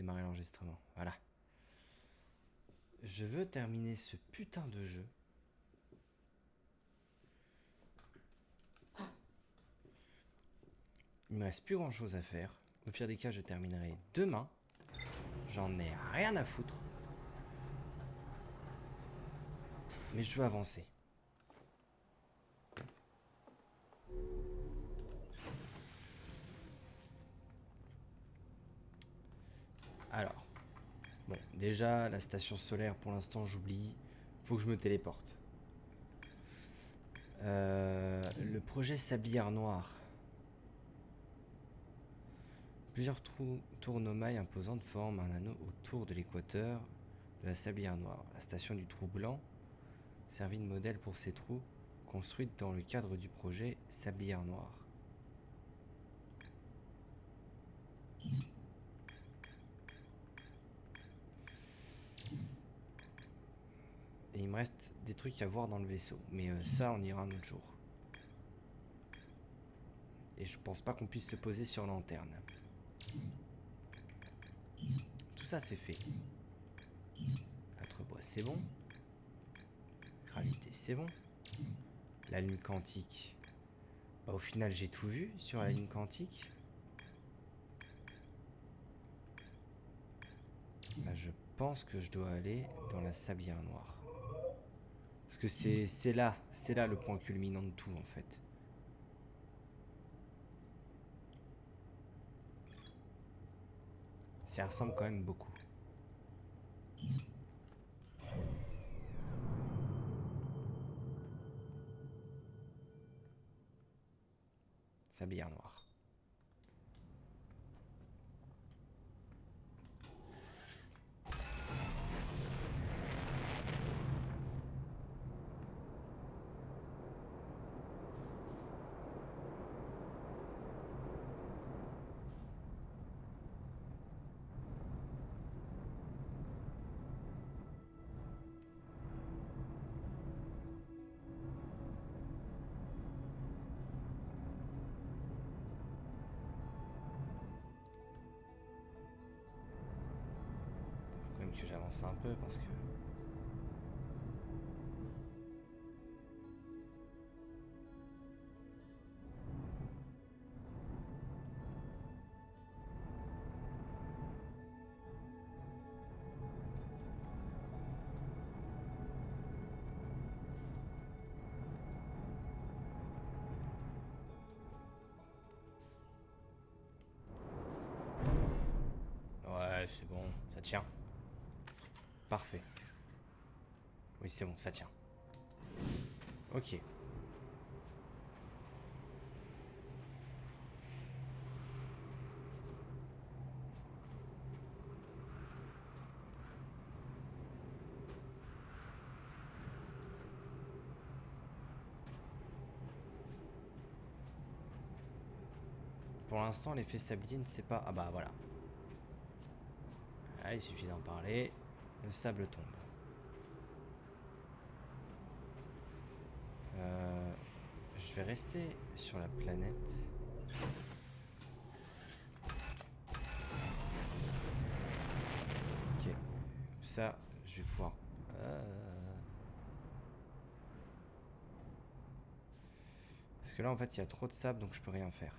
démarrer l'enregistrement. Voilà. Je veux terminer ce putain de jeu. Il me reste plus grand chose à faire. Au pire des cas, je terminerai demain. J'en ai rien à foutre. Mais je veux avancer. Alors. Bon, déjà, la station solaire, pour l'instant, j'oublie. Faut que je me téléporte. Le projet Sablière Noire. Plusieurs tournomailles imposantes forment un anneau autour de l'équateur de la Sablière Noire. La station du Trou Blanc servit de modèle pour ces trous, construite dans le cadre du projet Sablière Noire. Et il me reste des trucs à voir dans le vaisseau, mais ça on ira un autre jour. Et je pense pas qu'on puisse se poser sur lanterne. Tout ça c'est fait. Atrebois c'est bon. Gravité c'est bon. La lune quantique. Bah, au final j'ai tout vu sur la lune quantique. Bah, je pense que je dois aller dans la Sablière Noire. Parce que c'est là le point culminant de tout en fait. Ça ressemble quand même beaucoup. Sablière Noire. Faut quand même que j'avance un peu parce que... Ouais, c'est bon, ça tient. Parfait. Oui, c'est bon, ça tient. Ok. Pour l'instant, l'effet sablier ne sait pas... Ah bah voilà. Ah, il suffit d'en parler. Le sable tombe. Je vais rester sur la planète. Ok. Ça, je vais pouvoir... Parce que là, en fait, il y a trop de sable, donc je peux rien faire.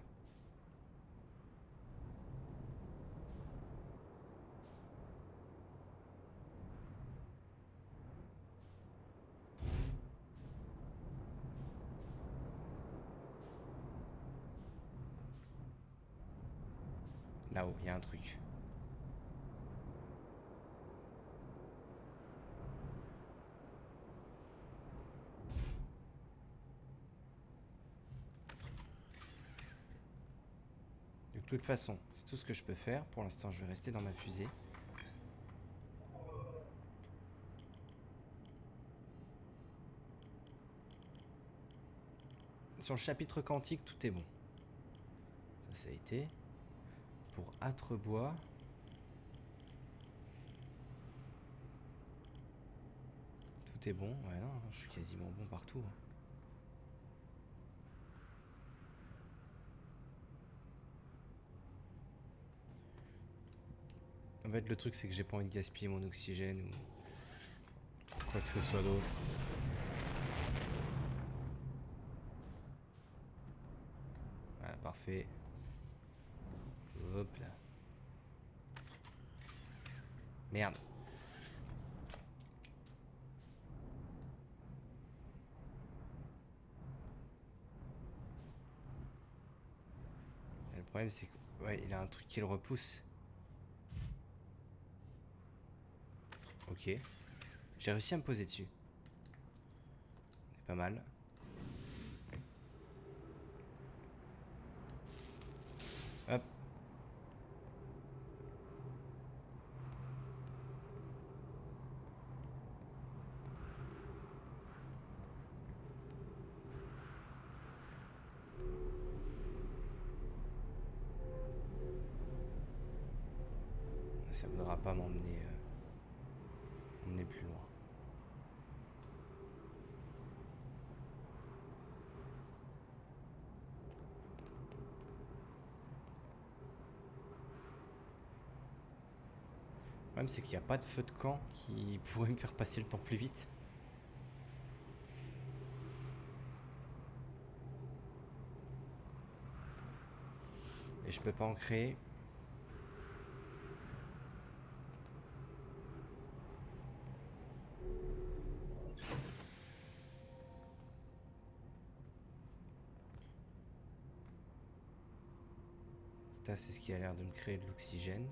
Là-haut, il y a un truc. De toute façon, c'est tout ce que je peux faire. Pour l'instant, je vais rester dans ma fusée. Sur le chapitre quantique, tout est bon. Ça a été. Pour Atrebois... Tout est bon. Ouais, non, je suis quasiment bon partout. En fait, le truc, c'est que j'ai pas envie de gaspiller mon oxygène ou quoi que ce soit d'autre. Voilà, parfait. Hop là. Merde. Et le problème, c'est que... Ouais, il a un truc qui le repousse. Ok. J'ai réussi à me poser dessus. C'est pas mal. Hop. Ça voudra pas m'emmener plus loin. Le problème, c'est qu'il n'y a pas de feu de camp qui pourrait me faire passer le temps plus vite. Et je peux pas en créer. Ça, c'est ce qui a l'air de me créer de l'oxygène.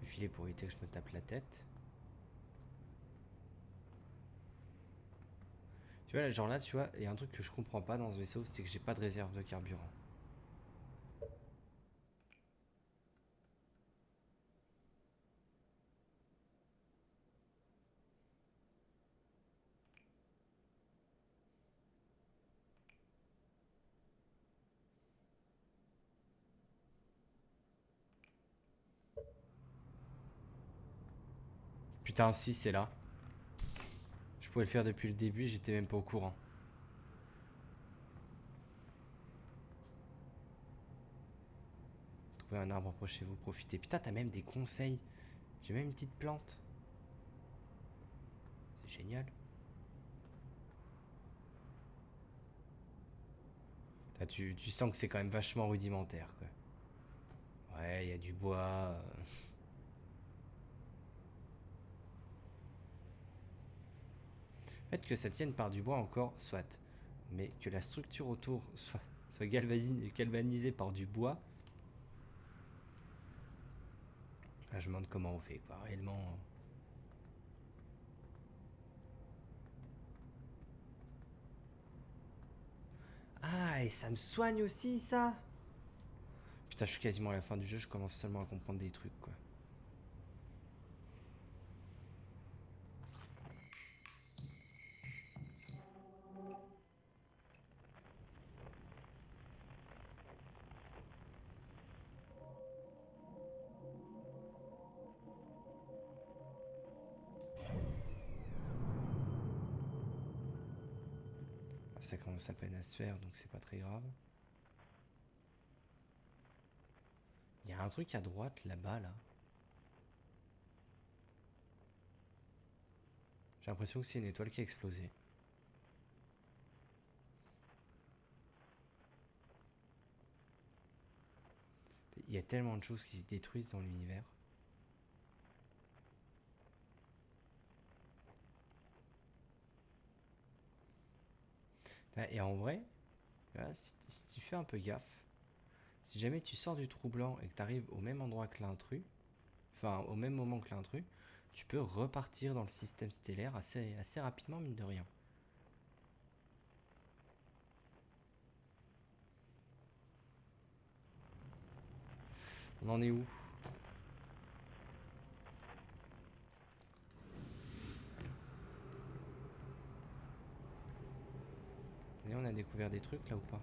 Le filet pour éviter que je me tape la tête. Tu vois, genre là, tu vois, il y a un truc que je comprends pas dans ce vaisseau, c'est que j'ai pas de réserve de carburant. Putain, si, c'est là. Je pouvais le faire depuis le début, j'étais même pas au courant. Trouvez un arbre, approchez-vous, profitez. Putain, t'as même des conseils. J'ai même une petite plante. C'est génial. Tu sens que c'est quand même vachement rudimentaire, quoi. Ouais, il y a du bois. Le fait que ça tienne par du bois encore, soit. Mais que la structure autour soit galvanisée par du bois. Là, je me demande comment on fait, quoi. Réellement. Ah, et ça me soigne aussi, ça. Putain, je suis quasiment à la fin du jeu, je commence seulement à comprendre des trucs, quoi. Ça commence à peine à se faire, donc c'est pas très grave. Il y a un truc à droite, là-bas, là. J'ai l'impression que c'est une étoile qui a explosé. Il y a tellement de choses qui se détruisent dans l'univers. Et en vrai, si tu fais un peu gaffe, si jamais tu sors du trou blanc et que tu arrives au même endroit que l'intrus, enfin au même moment que l'intrus, tu peux repartir dans le système stellaire assez rapidement, mine de rien. On en est où? Et on a découvert des trucs là ou pas?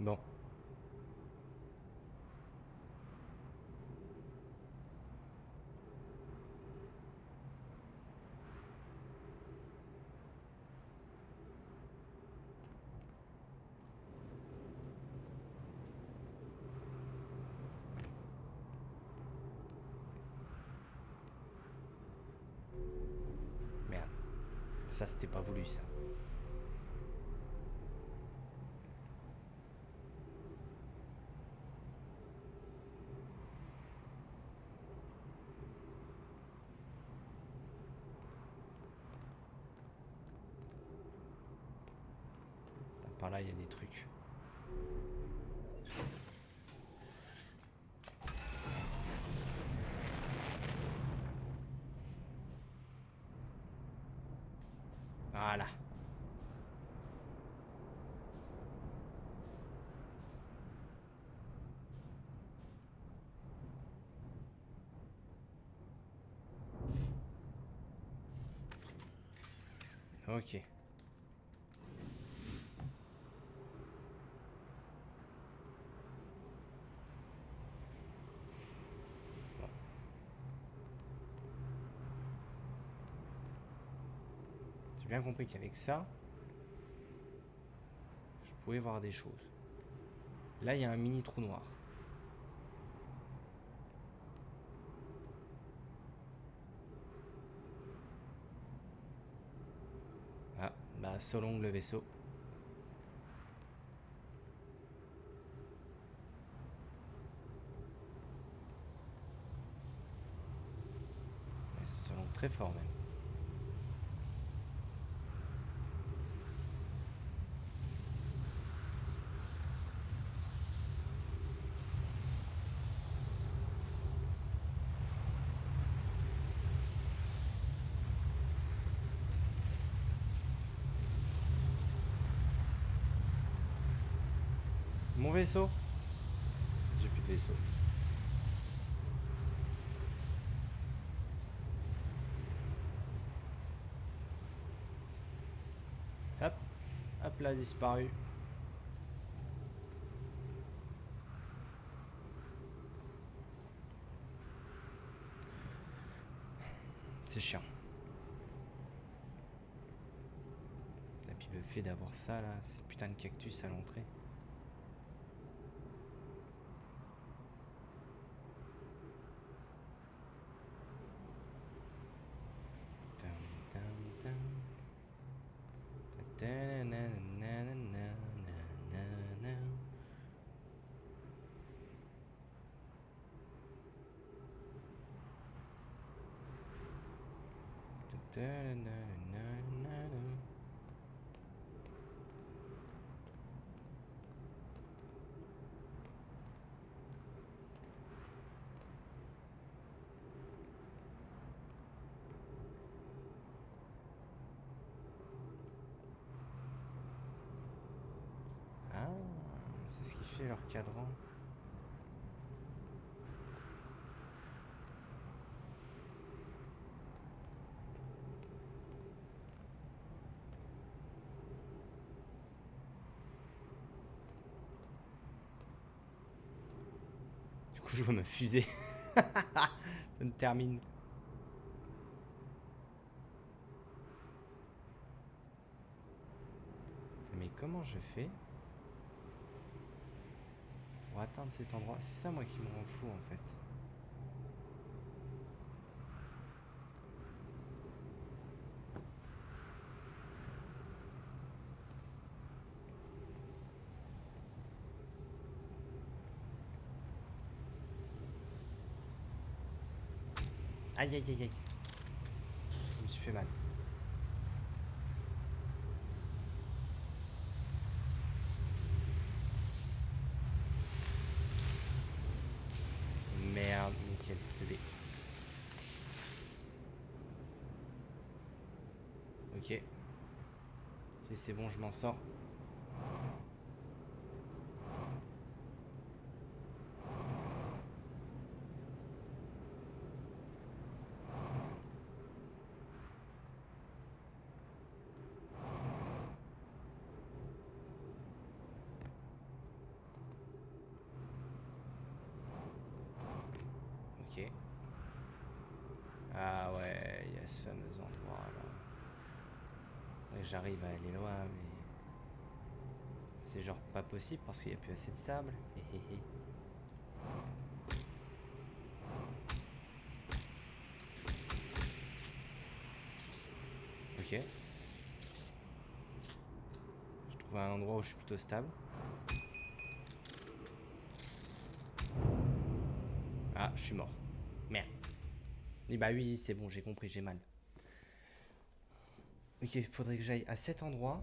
Bon. Merde. Ça, c'était pas voulu, ça. Par là, il y a des trucs. Voilà. Ok. Bon. J'ai bien compris qu'avec ça, je pouvais voir des choses. Là, il y a un mini trou noir. Ah, bah, Solong le vaisseau. Ouais, Solong très fort même. Mon vaisseau? J'ai plus de vaisseau. Hop, hop là, disparu. C'est chiant. Et puis le fait d'avoir ça là, ces putains de cactus à l'entrée. Ah, c'est ce qui fait leur cadran. Du coup, je vois ma fusée. Ça me termine. Mais comment je fais pour atteindre cet endroit? C'est ça moi qui me rend fou en fait. Aïe aïe aïe aïe. Je me suis fait mal. Merde, nickel, teubé. Ok. Ok, c'est bon, je m'en sors. Ok. Ah ouais, il y a ce fameux endroit là. Faudrait que j'arrive à aller loin, mais c'est genre pas possible parce qu'il n'y a plus assez de sable. Hé hé hé. Ok. Je trouve un endroit où je suis plutôt stable. Ah, je suis mort. Merde. Et bah oui, c'est bon, j'ai compris, j'ai mal. Ok, faudrait que j'aille à cet endroit.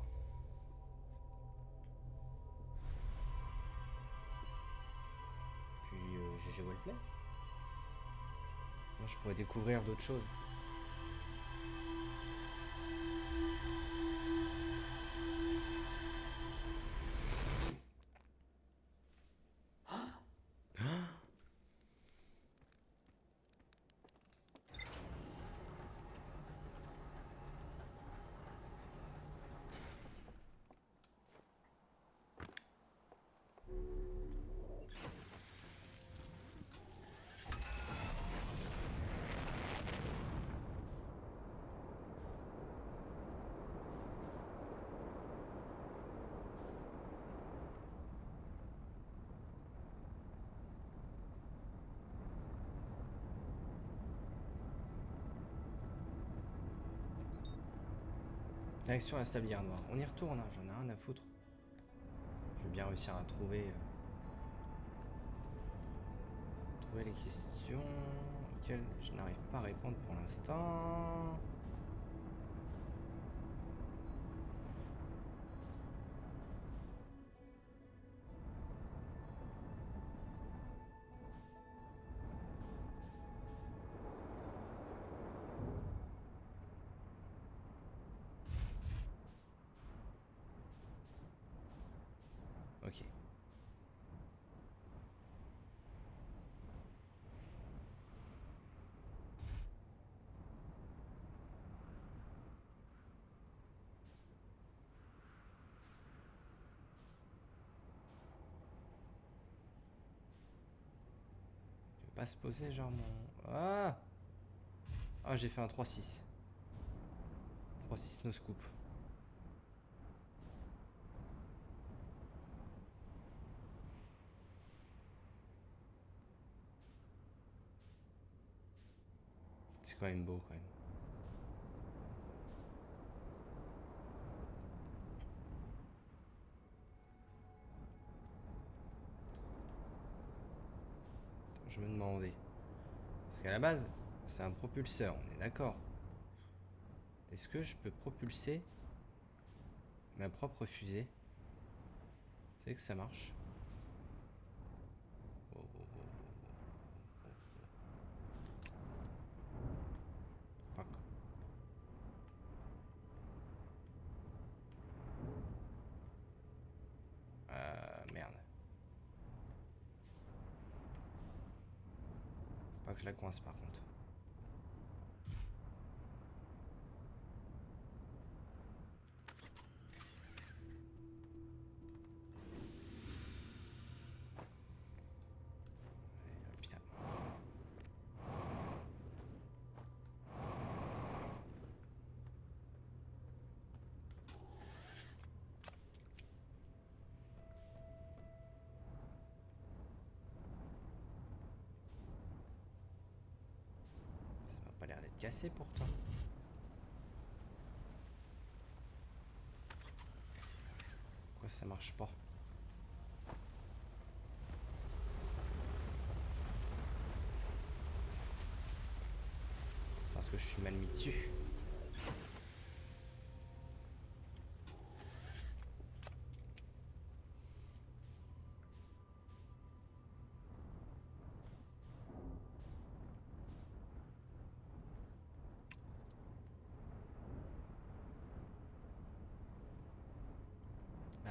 Puis GG Wellplay. Je pourrais découvrir d'autres choses. Direction à la sablière noire. On y retourne, hein, j'en ai rien à foutre. Je vais bien réussir à trouver les questions auxquelles je n'arrive pas à répondre pour l'instant. Ok. Je vais pas se poser genre mon... Ah. Ah, j'ai fait un 3-6. 3-6 no scoop. C'est quand même beau quand même. Je me demandais. Parce qu'à la base, c'est un propulseur, on est d'accord. Est-ce que je peux propulser ma propre fusée? C'est que ça marche. Oh, oh, oh, oh. Fuck. Merde. Pas que je la coince par contre. Putain. Ça m'a pas l'air d'être cassé pourtant. Pourquoi ça marche pas? Parce que je suis mal mis dessus.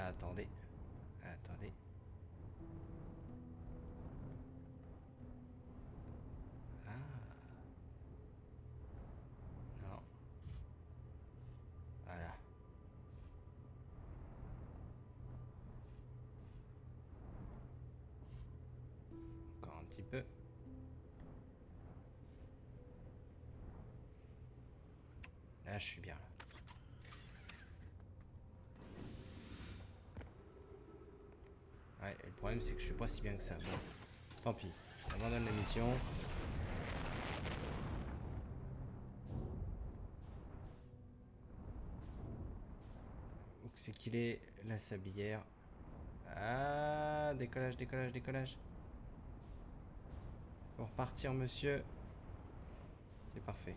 Ah, attendez. Attendez. Ah. Non. Voilà. Encore un petit peu. Ah, je suis bien là. Ouais, le problème c'est que je suis pas si bien que ça. Bon, tant pis. J'abandonne la mission. Où c'est qu'il est, la sablière? Ah, décollage, décollage, décollage. Faut repartir, monsieur. C'est parfait.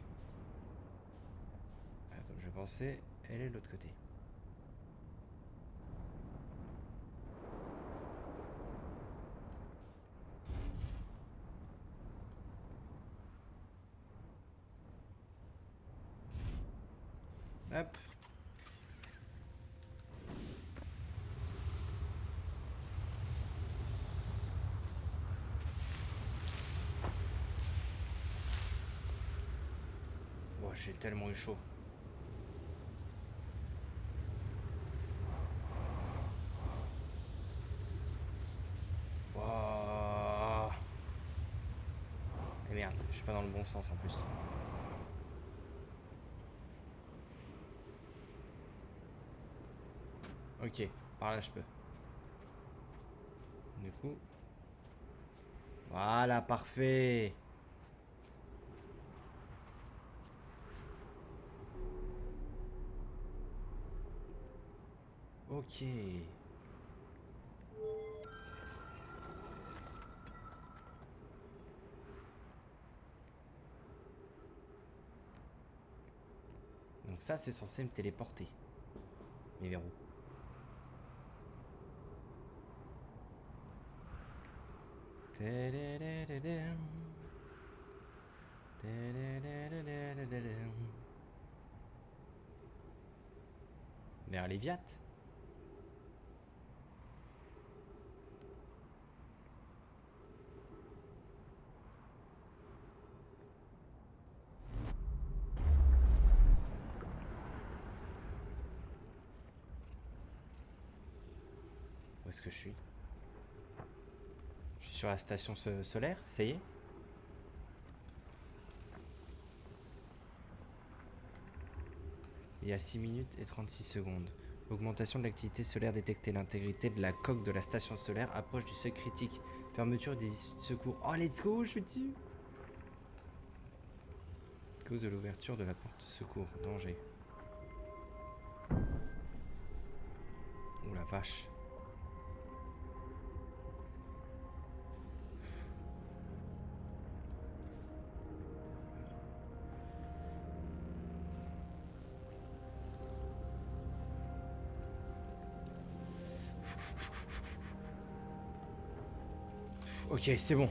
Ah, comme je pensais, elle est de l'autre côté. Hop. Oh, j'ai tellement eu chaud. Oh. Et merde, je suis pas dans le bon sens en plus. Ok, par là je peux. Du coup. Voilà, parfait. Ok. Donc ça, c'est censé me téléporter. Mais vers où? Vers Léviat? Où est-ce que je suis? Je suis sur la station solaire, ça y est? Il y a 6 minutes et 36 secondes. Augmentation de l'activité solaire détectée. L'intégrité de la coque de la station solaire approche du seuil critique. Fermeture des issues de secours. Oh, let's go, je suis dessus. Cause de l'ouverture de la porte de secours. Danger. Oh la vache. Ok, c'est bon.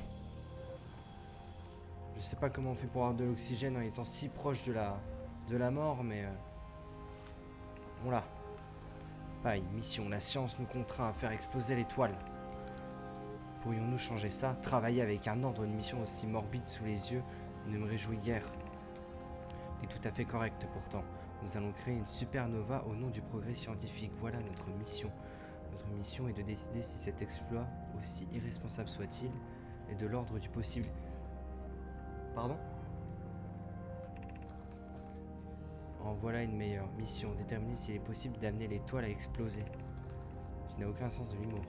Je sais pas comment on fait pour avoir de l'oxygène en étant si proche de la mort, mais... on l'a. Pareil, mission. La science nous contraint à faire exploser l'étoile. Pourrions-nous changer ça? Travailler avec un ordre, une mission aussi morbide sous les yeux ne me réjouit guère. Et tout à fait correct pourtant. Nous allons créer une supernova au nom du progrès scientifique. Voilà notre mission. Notre mission est de décider si cet exploit, aussi irresponsable soit-il, est de l'ordre du possible. Pardon? En voilà une meilleure mission. Déterminer s'il est possible d'amener l'étoile à exploser. Je n'ai aucun sens de l'humour.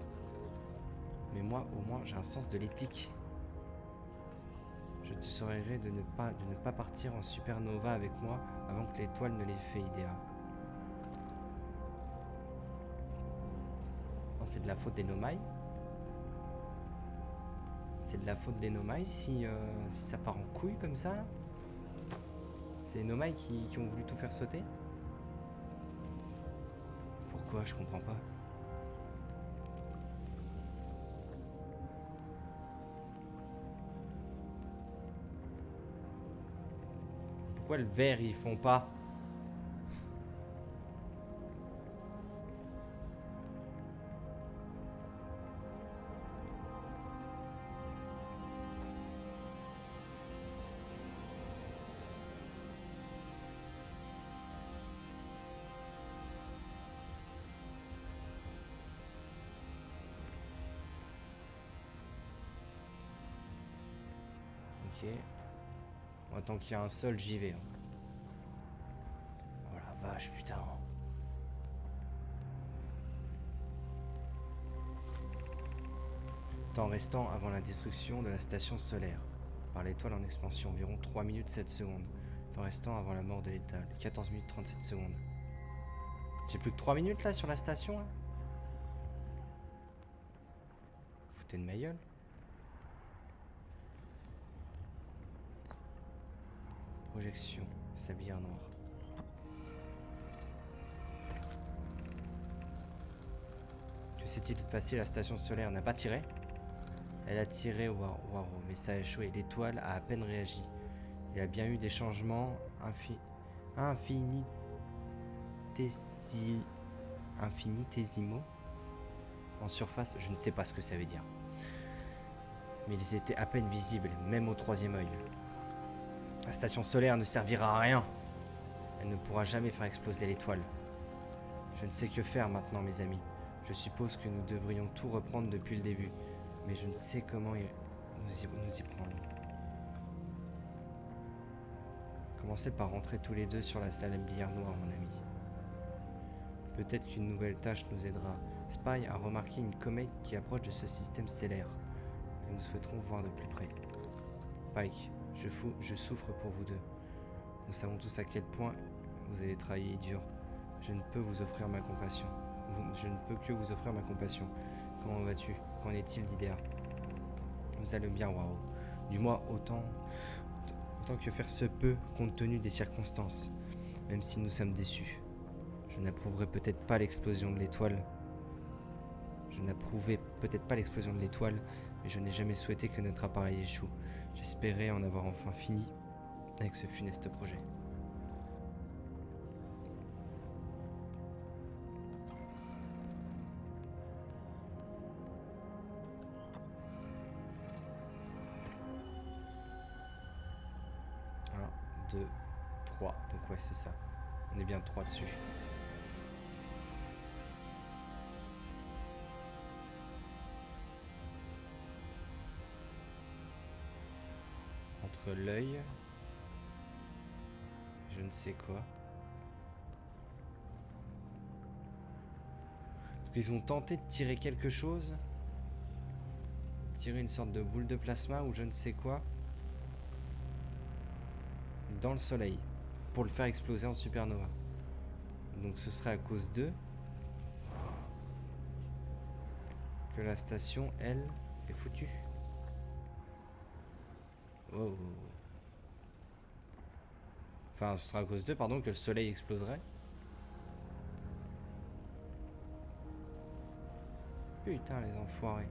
Mais moi, au moins, j'ai un sens de l'éthique. Je te surveillerai de ne pas partir en supernova avec moi avant que l'étoile ne l'ait fait, Idéa. Oh, c'est de la faute des Nomai. C'est de la faute des Nomai si ça part en couille comme ça, là. C'est les Nomai qui ont voulu tout faire sauter. Pourquoi? Je comprends pas. Pourquoi le vert ils font pas? Ok. Moi, tant qu'il y a un seul, j'y vais. Hein. vache, putain. Temps restant avant la destruction de la station solaire par l'étoile en expansion, environ 3 minutes 7 secondes. Temps restant avant la mort de l'étoile, 14 minutes 37 secondes. J'ai plus que 3 minutes là sur la station là. Foutez de ma gueule. Projection, sablière noire. Que s'est-il passé? La station solaire n'a pas tiré. Elle a tiré Waro, mais ça a échoué. L'étoile a à peine réagi. Il y a bien eu des changements infinitésimaux en surface. Je ne sais pas ce que ça veut dire. Mais ils étaient à peine visibles, même au troisième œil. La station solaire ne servira à rien. Elle ne pourra jamais faire exploser l'étoile. Je ne sais que faire maintenant, mes amis. Je suppose que nous devrions tout reprendre depuis le début. Mais je ne sais comment nous y prendre. Commencez par rentrer tous les deux sur la sablière noire, mon ami. Peut-être qu'une nouvelle tâche nous aidera. Spy a remarqué une comète qui approche de ce système stellaire. Et nous souhaiterons voir de plus près. Pike, je souffre pour vous deux. Nous savons tous à quel point vous avez travaillé dur. Je ne peux vous offrir ma compassion. Je ne peux que vous offrir ma compassion. Comment vas-tu? Qu'en est-il d'Idea? Nous allons bien, Waro. Du moins autant que faire se peut compte tenu des circonstances. Même si nous sommes déçus. Je n'approuverai peut-être pas l'explosion de l'étoile. Mais je n'ai jamais souhaité que notre appareil échoue. J'espérais en avoir enfin fini avec ce funeste projet. Un, deux, trois. Donc ouais, c'est ça. On est bien 3 dessus. Entre l'œil, je ne sais quoi. Donc ils ont tenté de tirer quelque chose. Tirer une sorte de boule de plasma ou je ne sais quoi. Dans le soleil. Pour le faire exploser en supernova. Donc ce serait à cause d'eux que la station, elle, est foutue. Oh. Enfin, ce sera à cause d'eux, pardon, que le soleil exploserait. Putain, les enfoirés.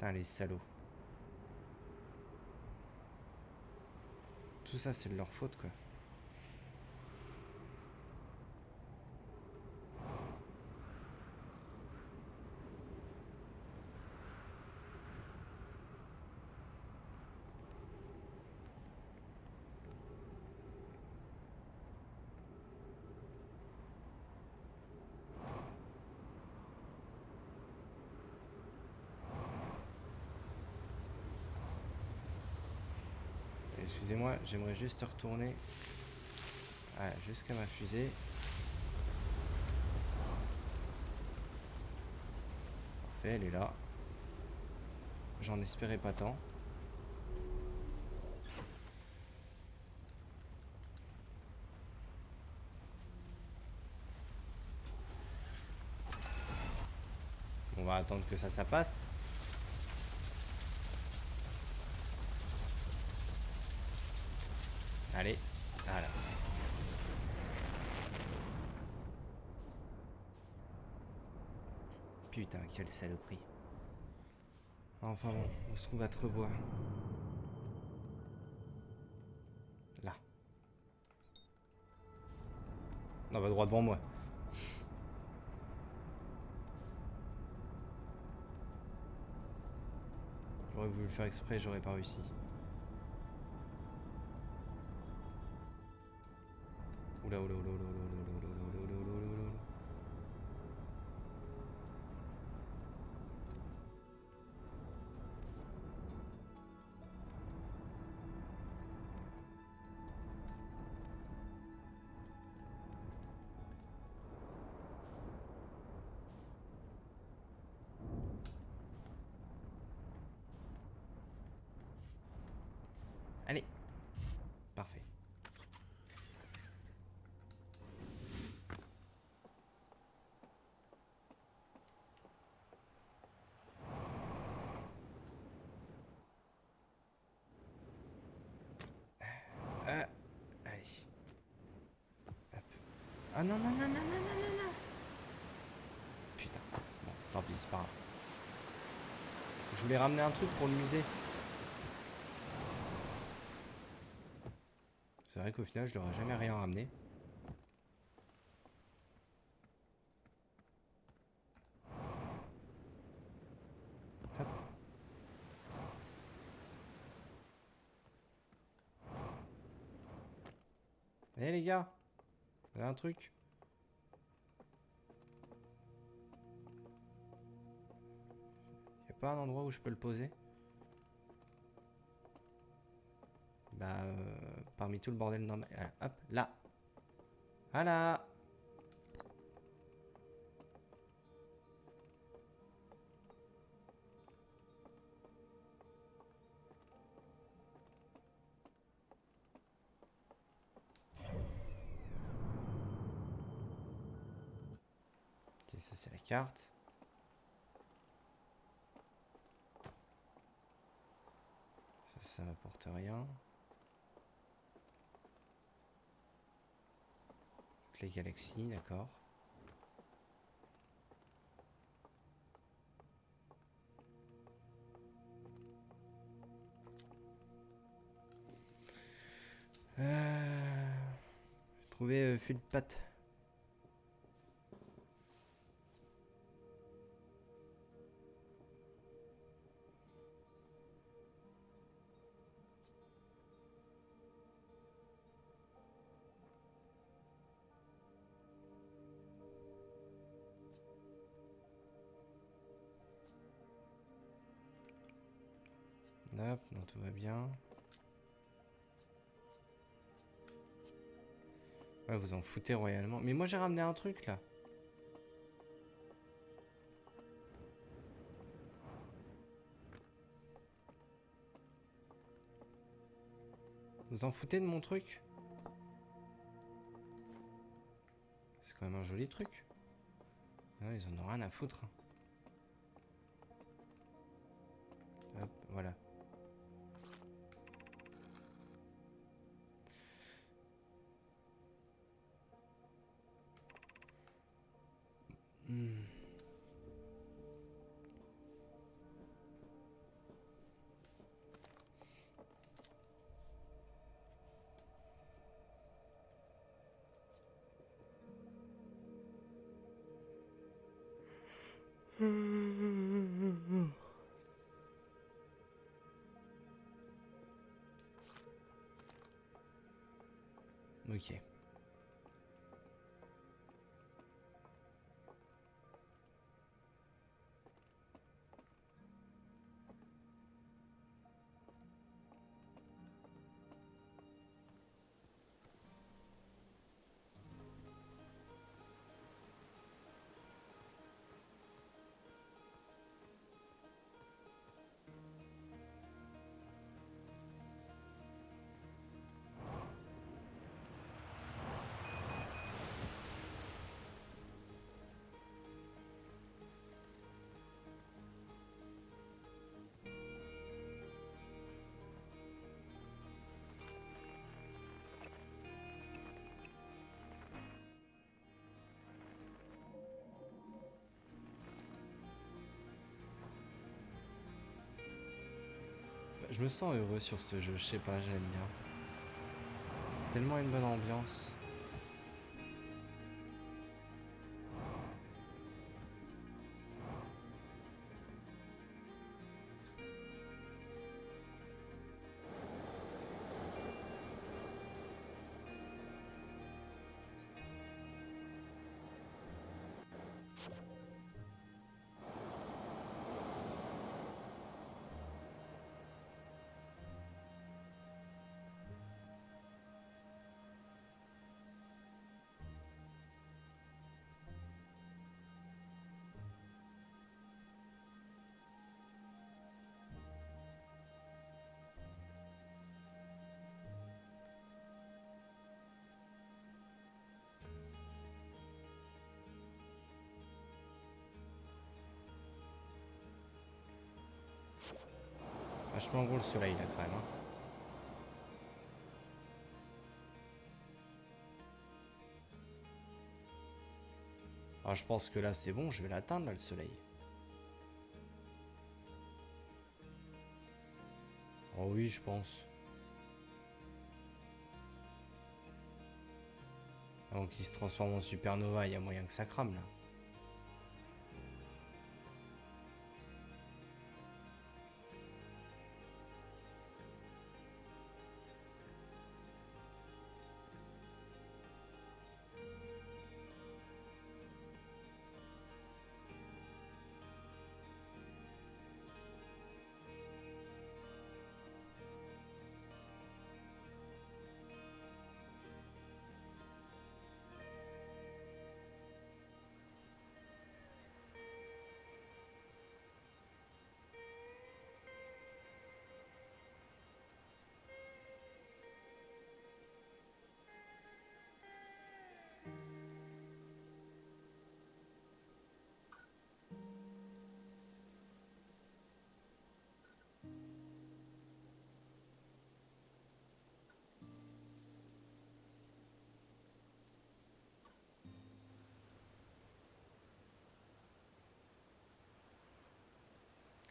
Putain, les salauds. Tout ça, c'est de leur faute, quoi. Excusez-moi, j'aimerais juste retourner jusqu'à ma fusée. Parfait, elle est là. J'en espérais pas tant. On va attendre que ça passe. Allez, voilà. Putain, quelle saloperie. Enfin bon, on se trouve à Trebois. Là. Non, bah droit devant moi. J'aurais voulu le faire exprès, j'aurais pas réussi. Oula, oula, oula, oula, oula, oula, oula, oula, oula, oula, oula, oula. Allez. Parfait. Allez. Hop. Ah non, non, non, non, non, non, non, non. Putain. Bon, tant pis, c'est pas grave. Je voulais ramener un truc pour le musée. C'est vrai qu'au final, je n'aurais jamais rien ramené. Hop. Eh les gars, vous avez un truc? Y a pas un endroit où je peux le poser? Bah, parmi tout le bordel normal. Voilà, hop, là. Voilà. Ok, ça c'est la carte. Ça m'apporte rien. Toutes les galaxies, d'accord. J'ai trouvé fil de patte. Hop, non, tout va bien. Ouais, vous en foutez royalement. Mais moi j'ai ramené un truc là. Vous en foutez de mon truc? C'est quand même un joli truc. Ah, ils en ont rien à foutre. Hop, voilà. Hmm. Ok. Je me sens heureux sur ce jeu, je sais pas, j'aime bien. Tellement une bonne ambiance. Vachement gros le soleil là quand même. Hein. Alors je pense que là c'est bon, je vais l'atteindre là le soleil. Oh oui, je pense. Donc il se transforme en supernova, il y a moyen que ça crame là.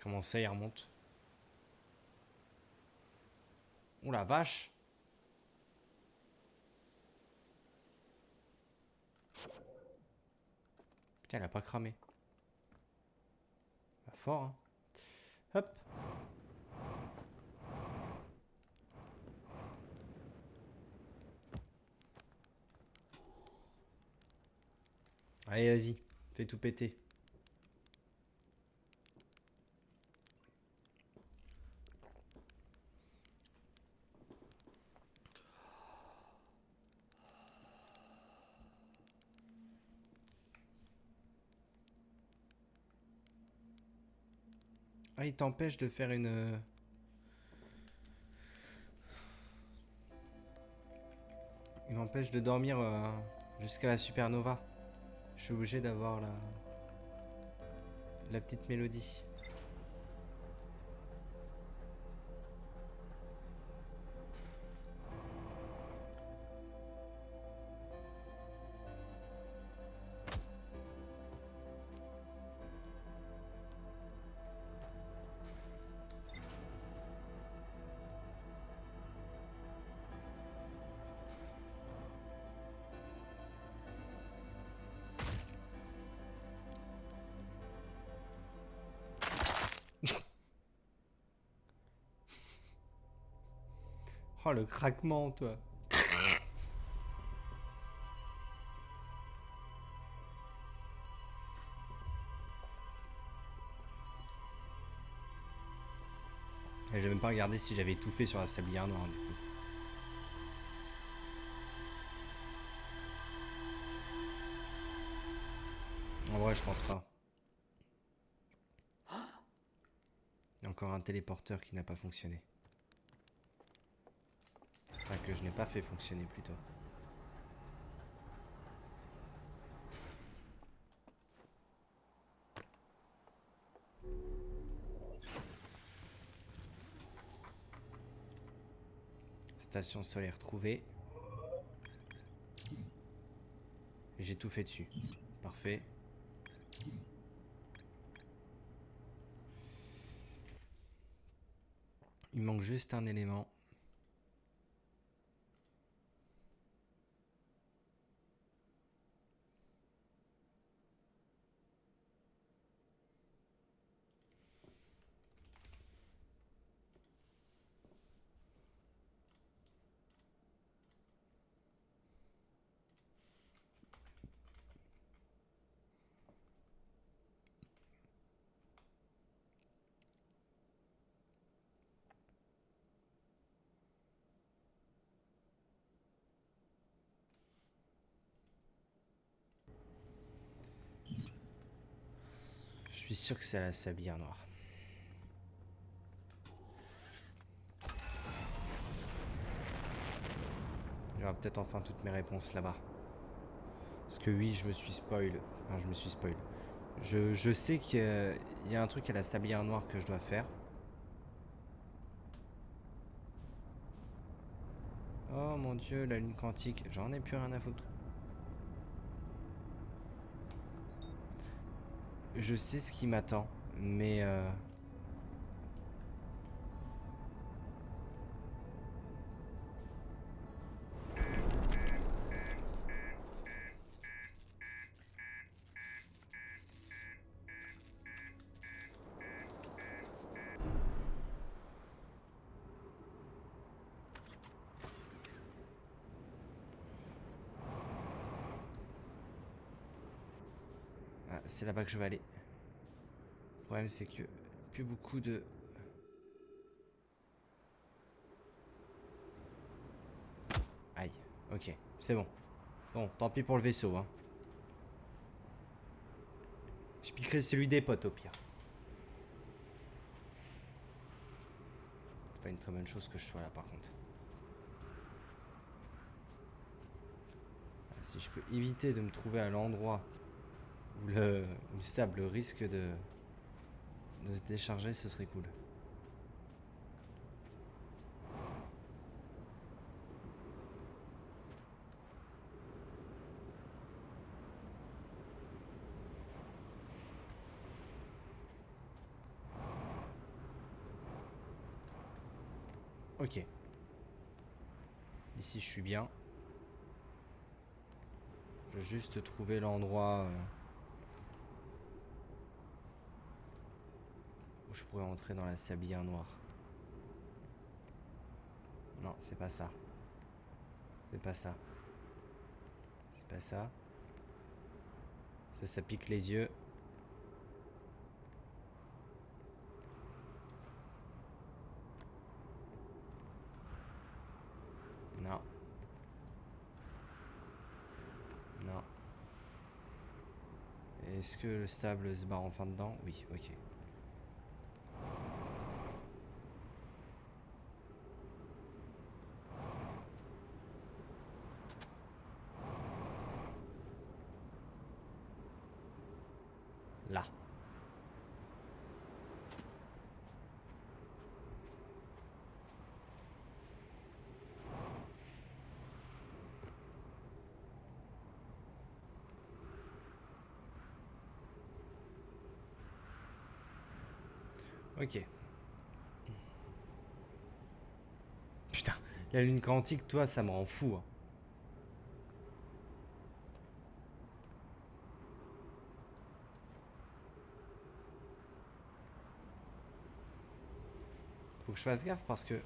Comment ça il remonte? Oh la vache! Putain, elle a pas cramé. Pas fort, hein. Hop! Allez, vas-y, fais tout péter. Ah, il t'empêche de faire une... Il m'empêche de dormir jusqu'à la supernova. Je suis obligé d'avoir la petite mélodie. Oh, le craquement, toi. Et j'ai même pas regardé si j'avais tout fait sur la sablière noire, du coup. En vrai, je pense pas. Il y a encore un téléporteur qui n'a pas fonctionné. Enfin, que je n'ai pas fait fonctionner, plutôt. Station solaire trouvée. J'ai tout fait dessus. Parfait. Il manque juste un élément. Je suis sûr que c'est la sablière noire. J'aurai peut-être enfin toutes mes réponses là-bas. Parce que oui, je me suis spoil. Enfin, je me suis spoil. Je sais qu'il y a un truc à la sablière noire que je dois faire. Oh mon dieu, la lune quantique, j'en ai plus rien à foutre. Je sais ce qui m'attend, mais ah, c'est là-bas que je vais aller. Le problème c'est que plus beaucoup de... Aïe, ok, c'est bon. Bon, tant pis pour le vaisseau, hein. Je piquerai celui des potes au pire. C'est pas une très bonne chose que je sois là par contre. Ah, si je peux éviter de me trouver à l'endroit où le sable risque de se décharger, ce serait cool. Ok. Ici, je suis bien. Je veux juste trouver l'endroit où je pourrais entrer dans la sablière noire. Non, c'est pas ça. C'est pas ça. C'est pas ça. Ça pique les yeux. Non. Non. Est-ce que le sable se barre enfin dedans? Oui, ok. Là. Ok. Putain, la lune quantique, toi, ça me rend fou, hein. Faut que je fasse gaffe parce que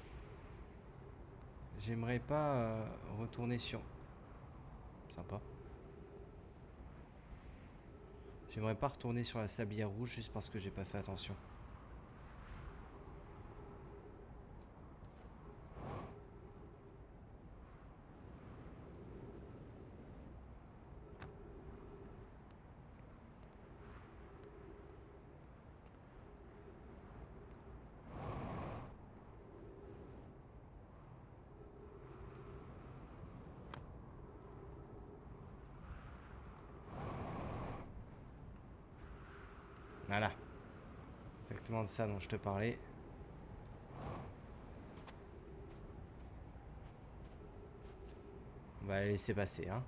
j'aimerais pas retourner sur... Sympa. J'aimerais pas retourner sur la sablière rouge juste parce que j'ai pas fait attention. Voilà. Exactement de ça dont je te parlais. On va la laisser passer, hein.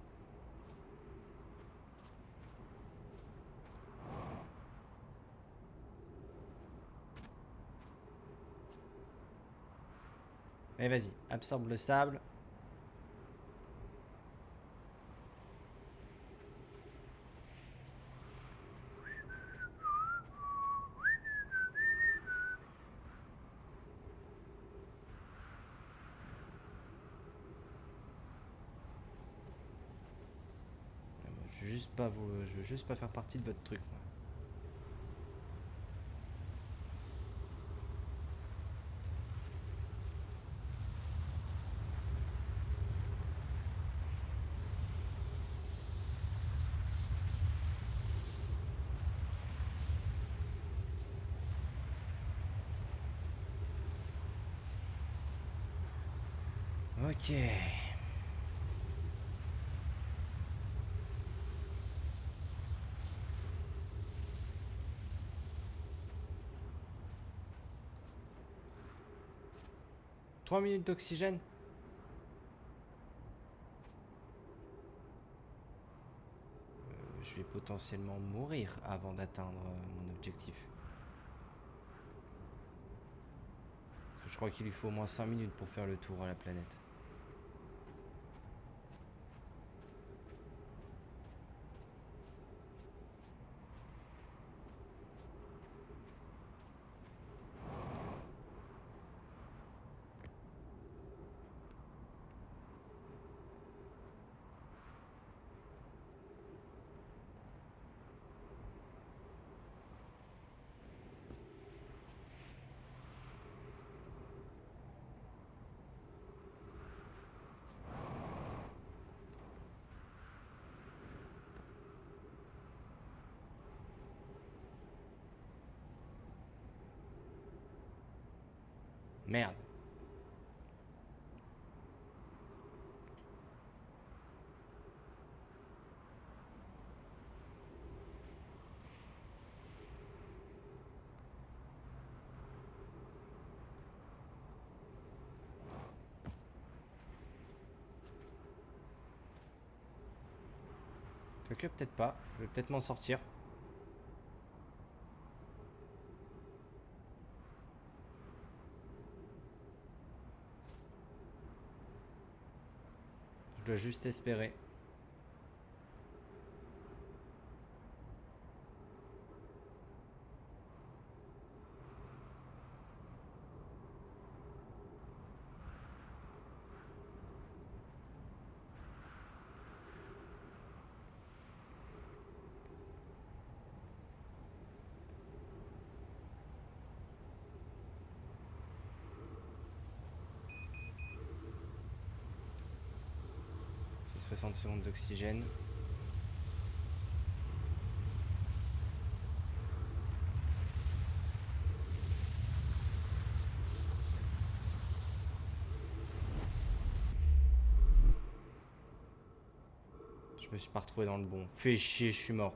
Et vas-y, absorbe le sable. Je veux juste pas je veux juste pas faire partie de votre truc, moi. Ok. 3 minutes d'oxygène. je vais potentiellement mourir avant d'atteindre mon objectif. Parce que je crois qu'il lui faut au moins 5 minutes pour faire le tour à la planète. Merde. Quoique peut-être pas. Je vais peut-être m'en sortir. Je dois juste espérer. J'ai 60 secondes d'oxygène. Je me suis pas retrouvé dans le bon. Fais chier, je suis mort.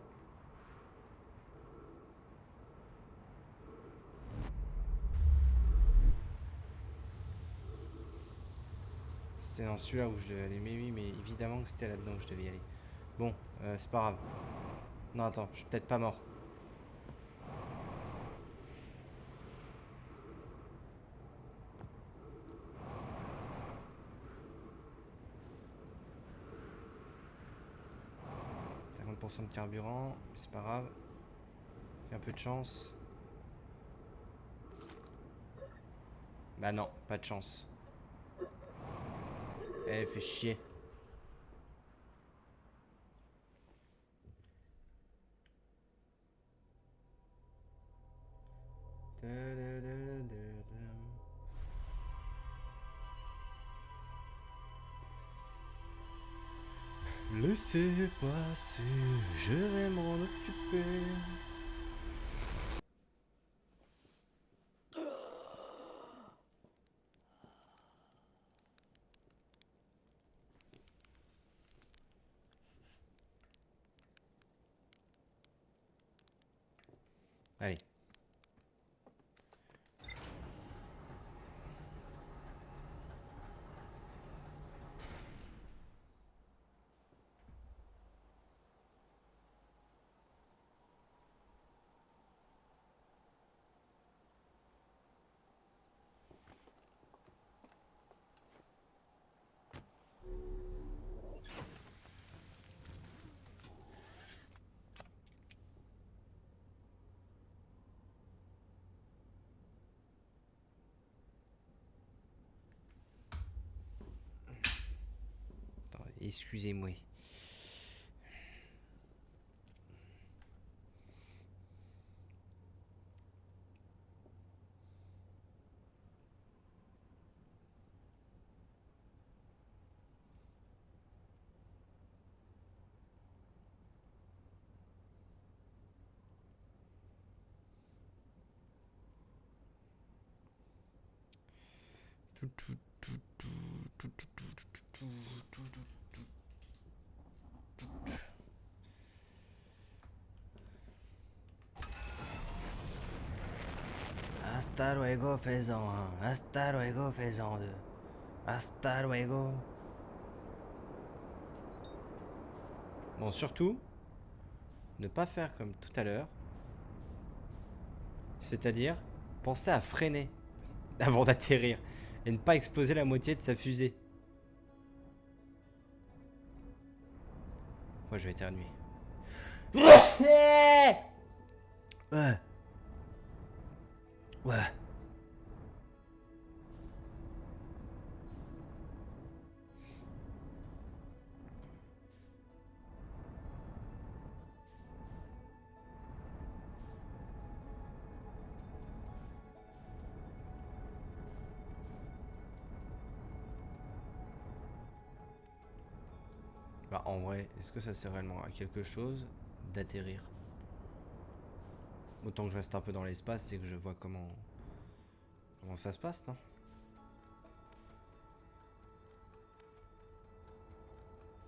C'était dans celui-là où je devais aller. Mais oui, mais évidemment que c'était là-dedans que je devais y aller. Bon, c'est pas grave. Non, attends, je suis peut-être pas mort. T'as 50% de carburant, c'est pas grave. J'ai un peu de chance. Bah non, pas de chance. Eh, fais chier. Laissez passer, je vais m'en occuper. Allez. Attends, excusez-moi. Hasta luego, faisan 1. Hasta luego, faisan 2. Hasta luego. Bon, surtout, Ne pas faire comme tout à l'heure. C'est-à-dire, penser à freiner avant d'atterrir. Et ne pas exploser la moitié de sa fusée. Moi, je vais éternuer. Ouais. Ouais. Bah, en vrai, est-ce que ça sert réellement à quelque chose d'atterrir? Autant que je reste un peu dans l'espace et que je vois comment ça se passe, non?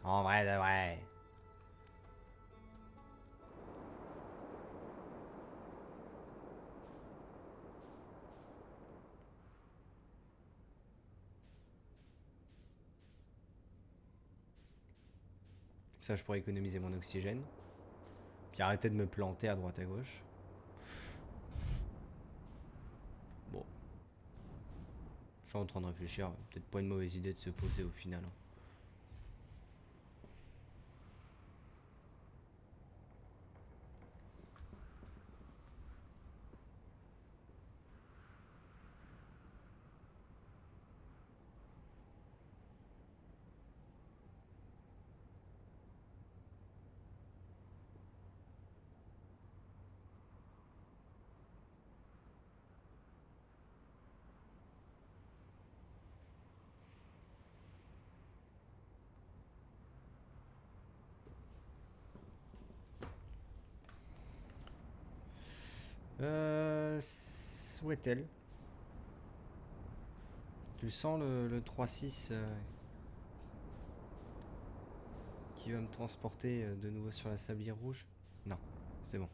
En vrai de vrai. Ça, je pourrais économiser mon oxygène. Puis arrêter de me planter à droite à gauche. Bon, je suis en train de réfléchir. Peut-être pas une mauvaise idée de se poser au final. Où est-elle? Tu sens le 3-6 qui va me transporter de nouveau sur la sablière rouge? Non, c'est bon.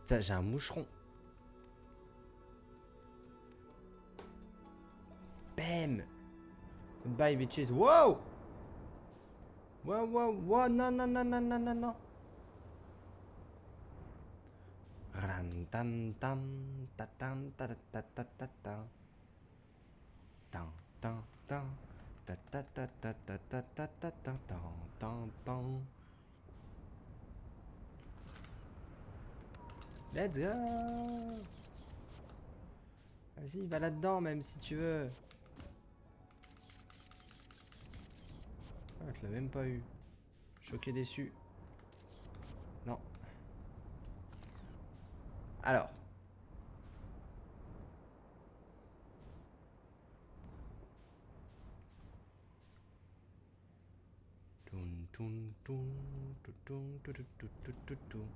Putain, j'ai un moucheron. Bam! Goodbye, bitches. Wow! Wow, wow, wow, non, non, non, non, non, non, non. Ran tan tan ta tan ta ta ta ta ta. Tan tan tan ta ta ta ta ta ta ta ta ta tan tan tan. Let's go! Vas-y, va là-dedans même si tu veux. Ah, tu l'as même pas eu. Choqué déçu. Non. Alors. Toun toun toun toun toun toun toun toun toun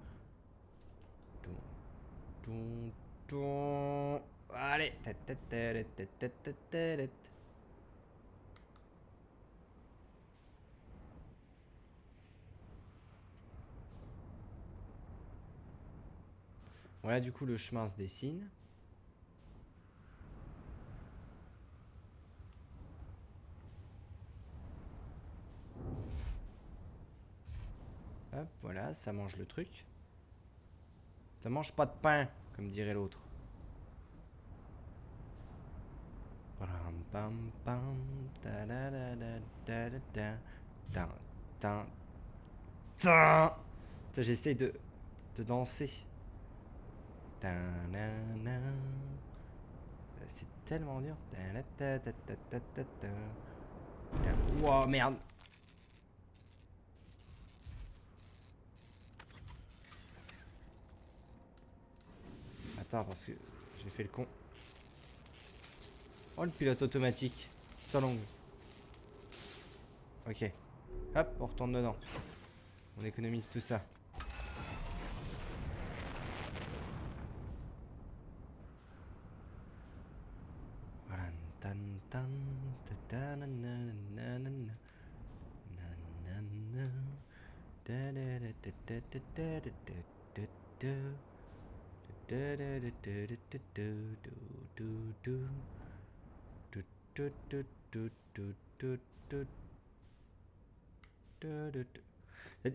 toun toun toun. Allez. Voilà, du coup, le chemin se dessine. Hop, voilà, ça mange le truc. Ça mange pas de pain, comme dirait l'autre. Pam pam pam, ta la la la da da da, tan tan tan. J'essaie de danser. C'est tellement dur. Wow, merde. Attends, parce que j'ai fait le con. Oh, le pilote automatique. Sans longue. Ok. Hop, on retourne dedans. On économise tout ça. Voilà. Tan, tan, ta, ta, na, na, na, na, na. Na, na, na. Da, da, da, da, da, da, da, da, da, da. Da, da, da, da, da, da, da, do, do, do. Do, do, do, do, do, do, do. Do, do, do.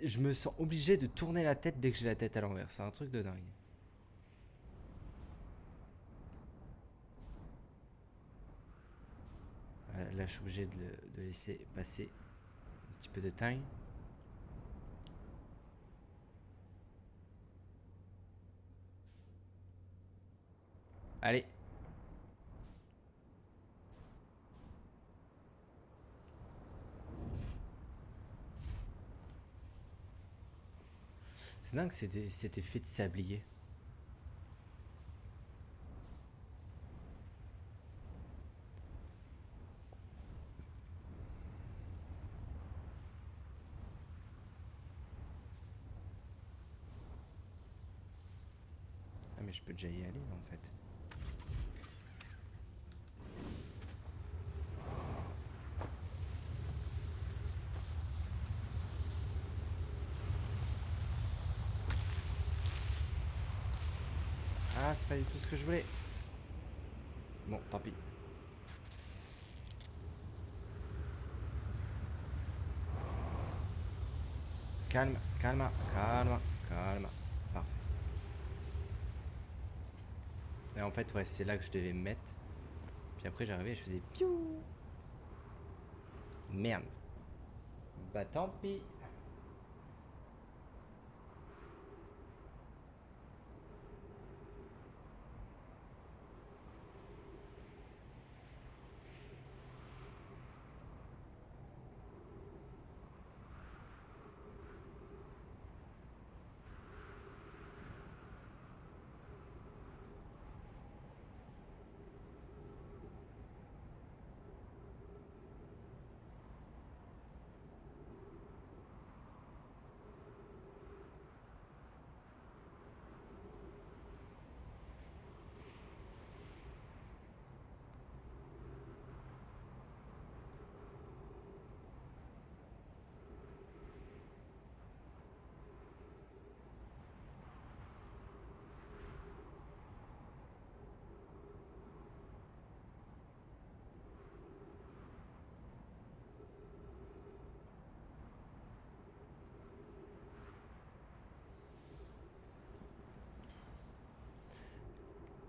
Je me sens obligé de tourner la tête dès que j'ai la tête à l'envers. C'est un truc de dingue. Là, je suis obligé de laisser passer un petit peu de temps. Allez. C'est dingue cet effet de sablier. Ah mais je peux déjà y aller en fait. Ah, c'est pas du tout ce que je voulais. Bon, tant pis. Calme, calme, calme, calme. Parfait. Et en fait, ouais, c'est là que je devais me mettre. Puis après, j'arrivais et je faisais piou. Merde. Bah tant pis.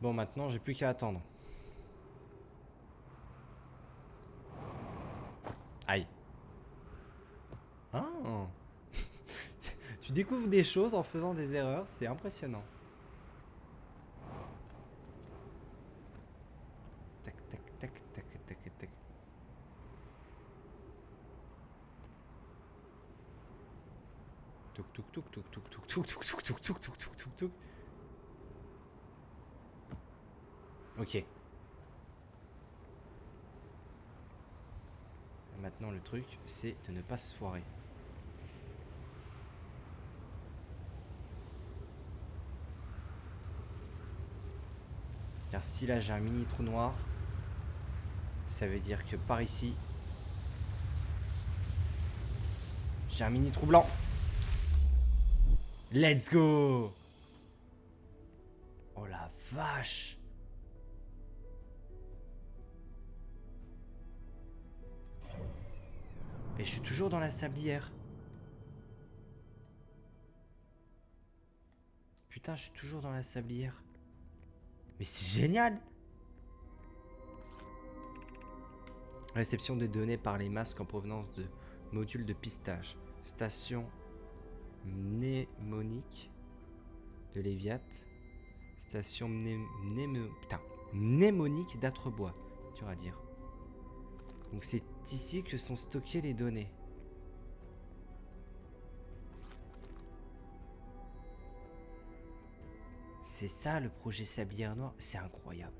Bon, maintenant, j'ai plus qu'à attendre. Aïe. Ah. Tu découvres des choses en faisant des erreurs, c'est impressionnant. Tac, tac, tac, tac, tac, tac. Touk, touk, touk, touk, touk, touk, touk, touk, touk, touk, touk, touk, touk, touk, touk. Ok. Maintenant, le truc, c'est de ne pas se foirer. Car si là j'ai un mini trou noir, ça veut dire que par ici, j'ai un mini trou blanc. Let's go! Oh la vache! Et je suis toujours dans la sablière. Putain, je suis toujours dans la sablière. Mais c'est génial! Réception des données par les masques en provenance de modules de pistage. Station mnémonique de Léviat. Station mnémonique d'Atrebois. Dur à dire. Donc c'est ici que sont stockées les données. C'est ça le projet Sablière Noire. C'est incroyable.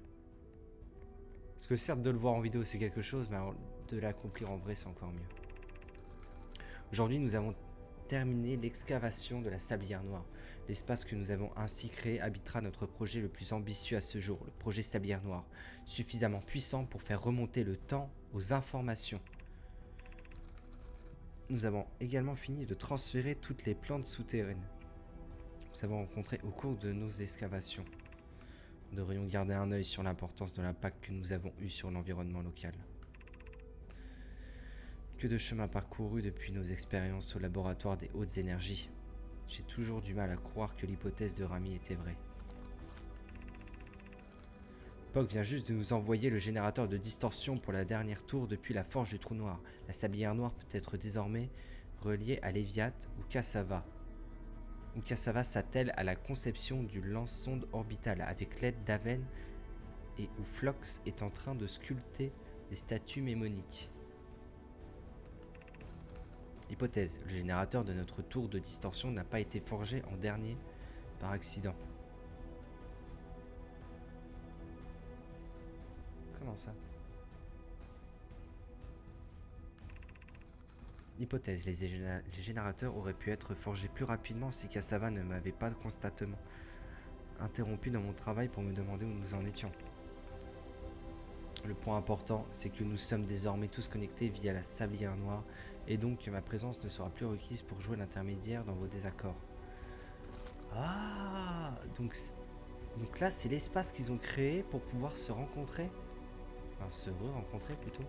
Parce que certes, de le voir en vidéo, c'est quelque chose, mais alors, de l'accomplir en vrai, c'est encore mieux. Aujourd'hui, nous avons terminé l'excavation de la Sablière Noire. L'espace que nous avons ainsi créé habitera notre projet le plus ambitieux à ce jour, le projet Sablière Noire, suffisamment puissant pour faire remonter le temps aux informations. Nous avons également fini de transférer toutes les plantes souterraines que nous avons rencontrées au cours de nos excavations. Nous devrions garder un œil sur l'importance de l'impact que nous avons eu sur l'environnement local. Que de chemin parcouru depuis nos expériences au laboratoire des hautes énergies. J'ai toujours du mal à croire que l'hypothèse de Rami était vraie. Poc vient juste de nous envoyer le générateur de distorsion pour la dernière tour depuis la forge du trou noir. La Sablière Noire peut être désormais reliée à Léviat ou Cassava. Ou Cassava s'attelle à la conception du lance-sonde orbital avec l'aide d'Aven et où Phlox est en train de sculpter des statues mémoniques. Hypothèse, le générateur de notre tour de distorsion n'a pas été forgé en dernier par accident. Comment ça? Hypothèse, les générateurs auraient pu être forgés plus rapidement si Cassava ne m'avait pas constamment interrompu dans mon travail pour me demander où nous en étions. Le point important, c'est que nous sommes désormais tous connectés via la Sablière Noire et donc que ma présence ne sera plus requise pour jouer l'intermédiaire dans vos désaccords. Ah, donc là, c'est l'espace qu'ils ont créé pour pouvoir se rencontrer. Enfin, se re-rencontrer plutôt.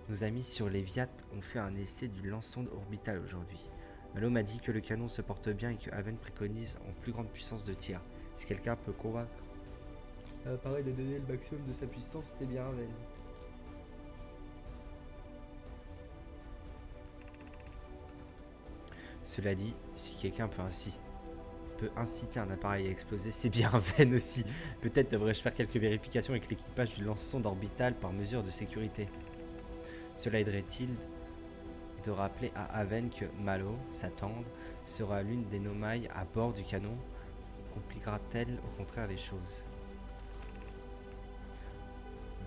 Nos amis sur Léviat ont fait un essai du lance-sonde orbital aujourd'hui. Malo m'a dit que le canon se porte bien et que Haven préconise en plus grande puissance de tir. Si quelqu'un peut convaincre l'appareil de donner le maximum de sa puissance, c'est bien Haven. Cela dit, si quelqu'un peut inciter un appareil à exploser, c'est bien Haven aussi. Peut-être devrais-je faire quelques vérifications avec l'équipage du lance-sonde orbital par mesure de sécurité. Cela aiderait-il de rappeler à Haven que Malo, sa tante, sera l'une des nomailles à bord du canon? Compliquera-t-elle au contraire les choses?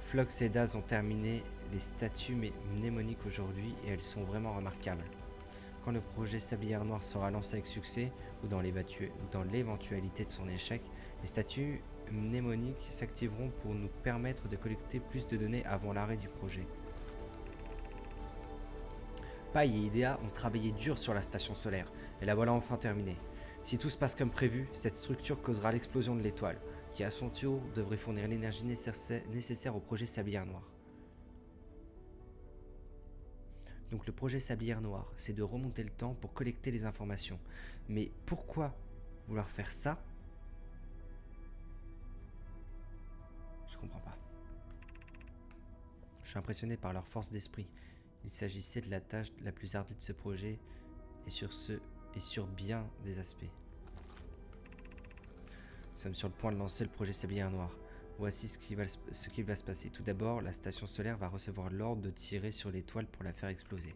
Phlox et Daz ont terminé les statues mnémoniques aujourd'hui et elles sont vraiment remarquables. Quand le projet Sablière Noire sera lancé avec succès, ou dans l'éventualité de son échec, les statues mnémoniques s'activeront pour nous permettre de collecter plus de données avant l'arrêt du projet. Pai et Idea ont travaillé dur sur la station solaire, et la voilà enfin terminée. Si tout se passe comme prévu, cette structure causera l'explosion de l'étoile, qui à son tour devrait fournir l'énergie nécessaire au projet Sablière Noire. Donc le projet Sablière Noire, c'est de remonter le temps pour collecter les informations. Mais pourquoi vouloir faire ça? Je comprends pas. Je suis impressionné par leur force d'esprit. Il s'agissait de la tâche la plus ardue de ce projet et sur bien des aspects. Nous sommes sur le point de lancer le projet Sablière Noire. Voici ce qui va se passer. Tout d'abord, la station solaire va recevoir l'ordre de tirer sur l'étoile pour la faire exploser.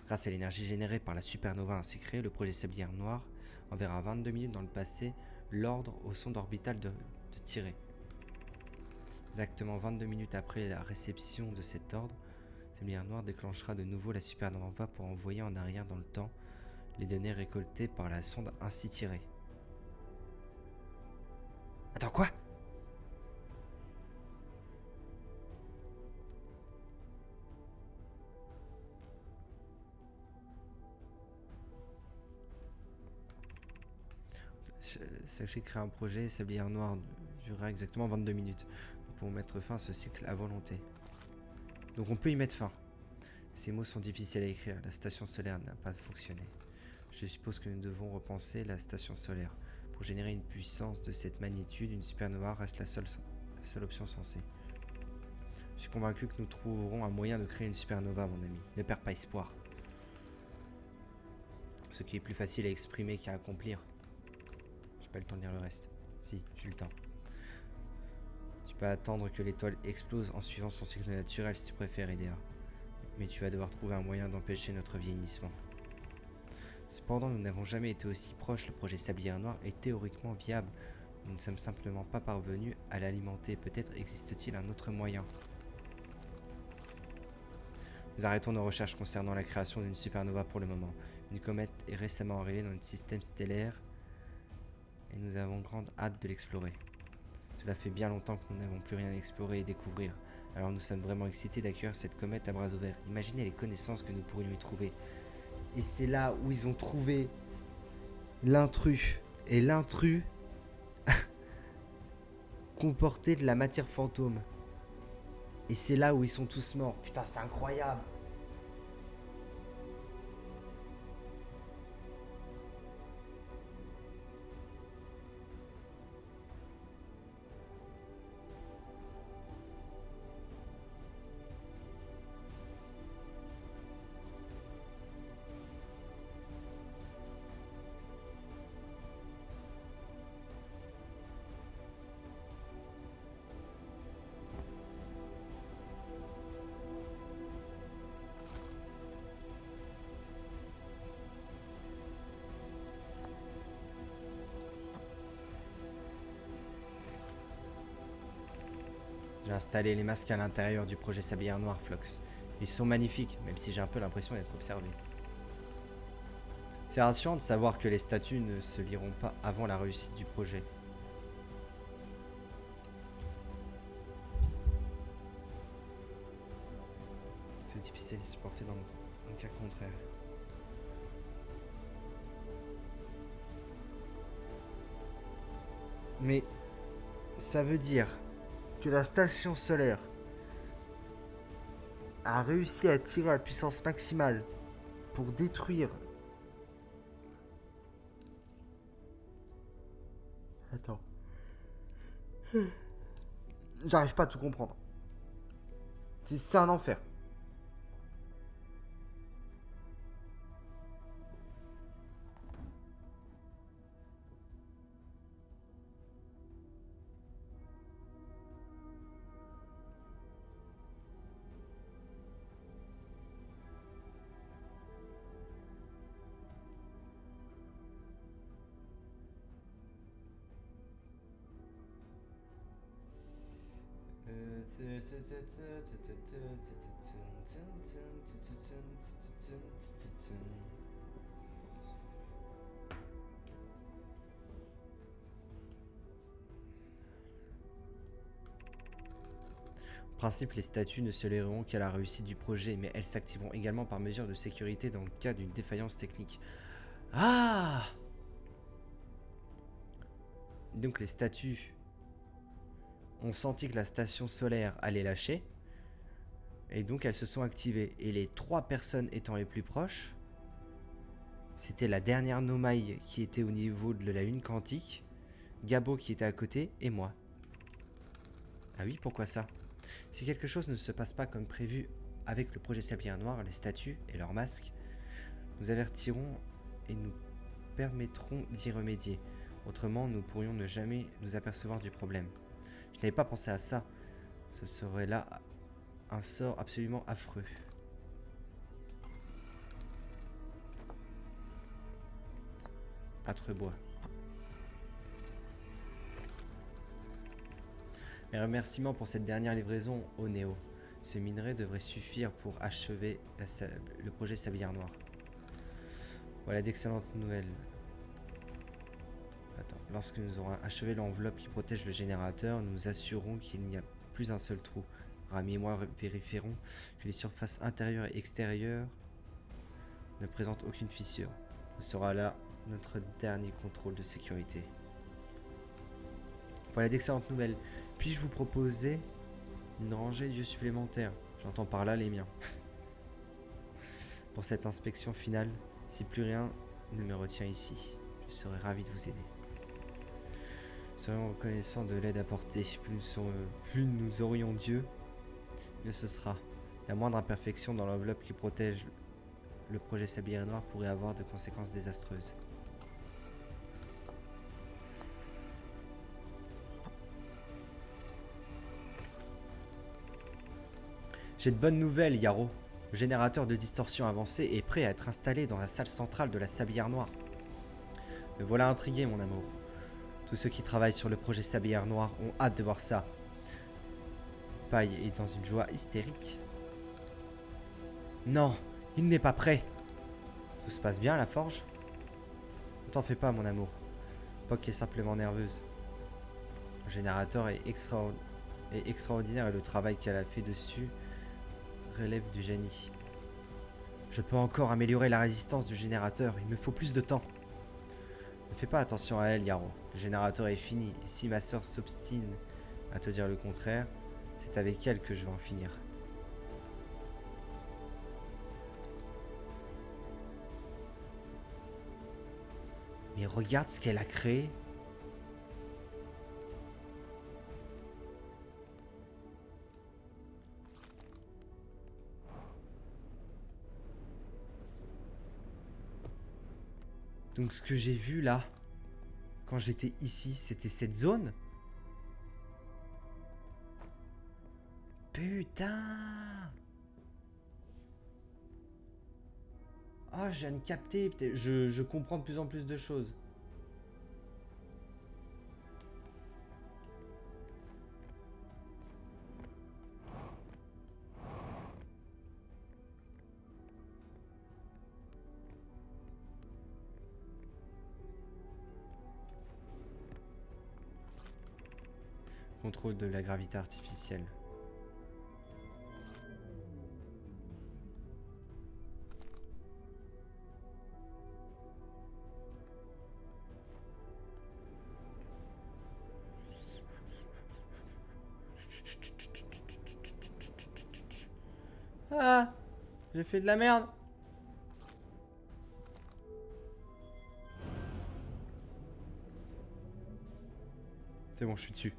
Grâce à l'énergie générée par la supernova ainsi créée, le projet Sablière Noire enverra 22 minutes dans le passé l'ordre au sonde orbital de tirer. Exactement 22 minutes après la réception de cet ordre, Sablière Noire déclenchera de nouveau la supernova pour envoyer en arrière dans le temps les données récoltées par la sonde ainsi tirée. Attends, quoi? Sachez créer un projet, Sablière Noire durera exactement 22 minutes. Nous pouvons mettre fin à ce cycle à volonté. Donc on peut y mettre fin. Ces mots sont difficiles à écrire, la station solaire n'a pas fonctionné. Je suppose que nous devons repenser la station solaire. Pour générer une puissance de cette magnitude, une supernova reste la seule option sensée. Je suis convaincu que nous trouverons un moyen de créer une supernova, mon ami. Ne perds pas espoir. Ce qui est plus facile à exprimer qu'à accomplir. J'ai pas le temps de lire le reste. Si, j'ai le temps. Tu peux attendre que l'étoile explose en suivant son cycle naturel si tu préfères, Idea. Mais tu vas devoir trouver un moyen d'empêcher notre vieillissement. Cependant, nous n'avons jamais été aussi proches. Le projet Sablière Noire est théoriquement viable. Nous ne sommes simplement pas parvenus à l'alimenter. Peut-être existe-t-il un autre moyen. Nous arrêtons nos recherches concernant la création d'une supernova pour le moment. Une comète est récemment arrivée dans notre système stellaire et nous avons grande hâte de l'explorer. Cela fait bien longtemps que nous n'avons plus rien à explorer et découvrir. Alors nous sommes vraiment excités d'accueillir cette comète à bras ouverts. Imaginez les connaissances que nous pourrions y trouver. Et c'est là où ils ont trouvé l'intrus. Et l'intrus comportait de la matière fantôme. Et c'est là où ils sont tous morts. Putain, c'est incroyable. J'ai installé les masques à l'intérieur du projet Sablière Noire, Flox. Ils sont magnifiques, même si j'ai un peu l'impression d'être observé. C'est rassurant de savoir que les statues ne se liront pas avant la réussite du projet. C'est difficile à supporter dans le cas contraire. Mais ça veut dire que la station solaire a réussi à tirer à puissance maximale pour détruire... Attends. J'arrive pas à tout comprendre. C'est un enfer. En principe, les statues ne se liront qu'à la réussite du projet, mais elles s'activeront également par mesure de sécurité dans le cas d'une défaillance technique. Ah! Donc les statues ont senti que la station solaire allait lâcher, et donc elles se sont activées. Et les 3 personnes étant les plus proches, c'était la dernière Nomaille qui était au niveau de la lune quantique, Gabo qui était à côté, et moi. Ah oui, pourquoi ça? Si quelque chose ne se passe pas comme prévu avec le projet Sablière Noire, les statues et leurs masques, nous avertirons et nous permettrons d'y remédier. Autrement, nous pourrions ne jamais nous apercevoir du problème. Je n'avais pas pensé à ça. Ce serait là un sort absolument affreux. Âtre-bois. Mes remerciements pour cette dernière livraison au Néo. Ce minerai devrait suffire pour achever le projet Sablière Noire. Voilà d'excellentes nouvelles. Attends, lorsque nous aurons achevé l'enveloppe qui protège le générateur, nous assurerons qu'il n'y a plus un seul trou. Rami et moi vérifierons que les surfaces intérieures et extérieures ne présentent aucune fissure. Ce sera là notre dernier contrôle de sécurité. Voilà d'excellentes nouvelles. Puis-je vous proposer une rangée d'yeux supplémentaires? J'entends par là les miens. Pour cette inspection finale, si plus rien ne me retient ici, je serai ravi de vous aider. Soyons reconnaissants de l'aide apportée. Plus nous aurions Dieu, mieux ce sera. La moindre imperfection dans l'enveloppe qui protège le projet Sablière Noire pourrait avoir de conséquences désastreuses. J'ai de bonnes nouvelles, Yaro. Le générateur de distorsion avancé est prêt à être installé dans la salle centrale de la Sablière Noire. Me voilà intrigué, mon amour. Tous ceux qui travaillent sur le projet Sablière Noire ont hâte de voir ça. Paille est dans une joie hystérique. Non, il n'est pas prêt. Tout se passe bien à la forge? Ne t'en fais pas, mon amour. Poc est simplement nerveuse. Le générateur est extraordinaire et le travail qu'elle a fait dessus relève du génie. Je peux encore améliorer la résistance du générateur, il me faut plus de temps. Ne fais pas attention à elle, Yaro. Le générateur est fini, et si ma sœur s'obstine à te dire le contraire, c'est avec elle que je vais en finir. Mais regarde ce qu'elle a créé. Donc ce que j'ai vu là, quand j'étais ici, c'était cette zone. Putain! Oh, je viens de capter. Je comprends de plus en plus de choses. Contrôle de la gravité artificielle. Ah! J'ai fait de la merde! C'est bon, je suis dessus.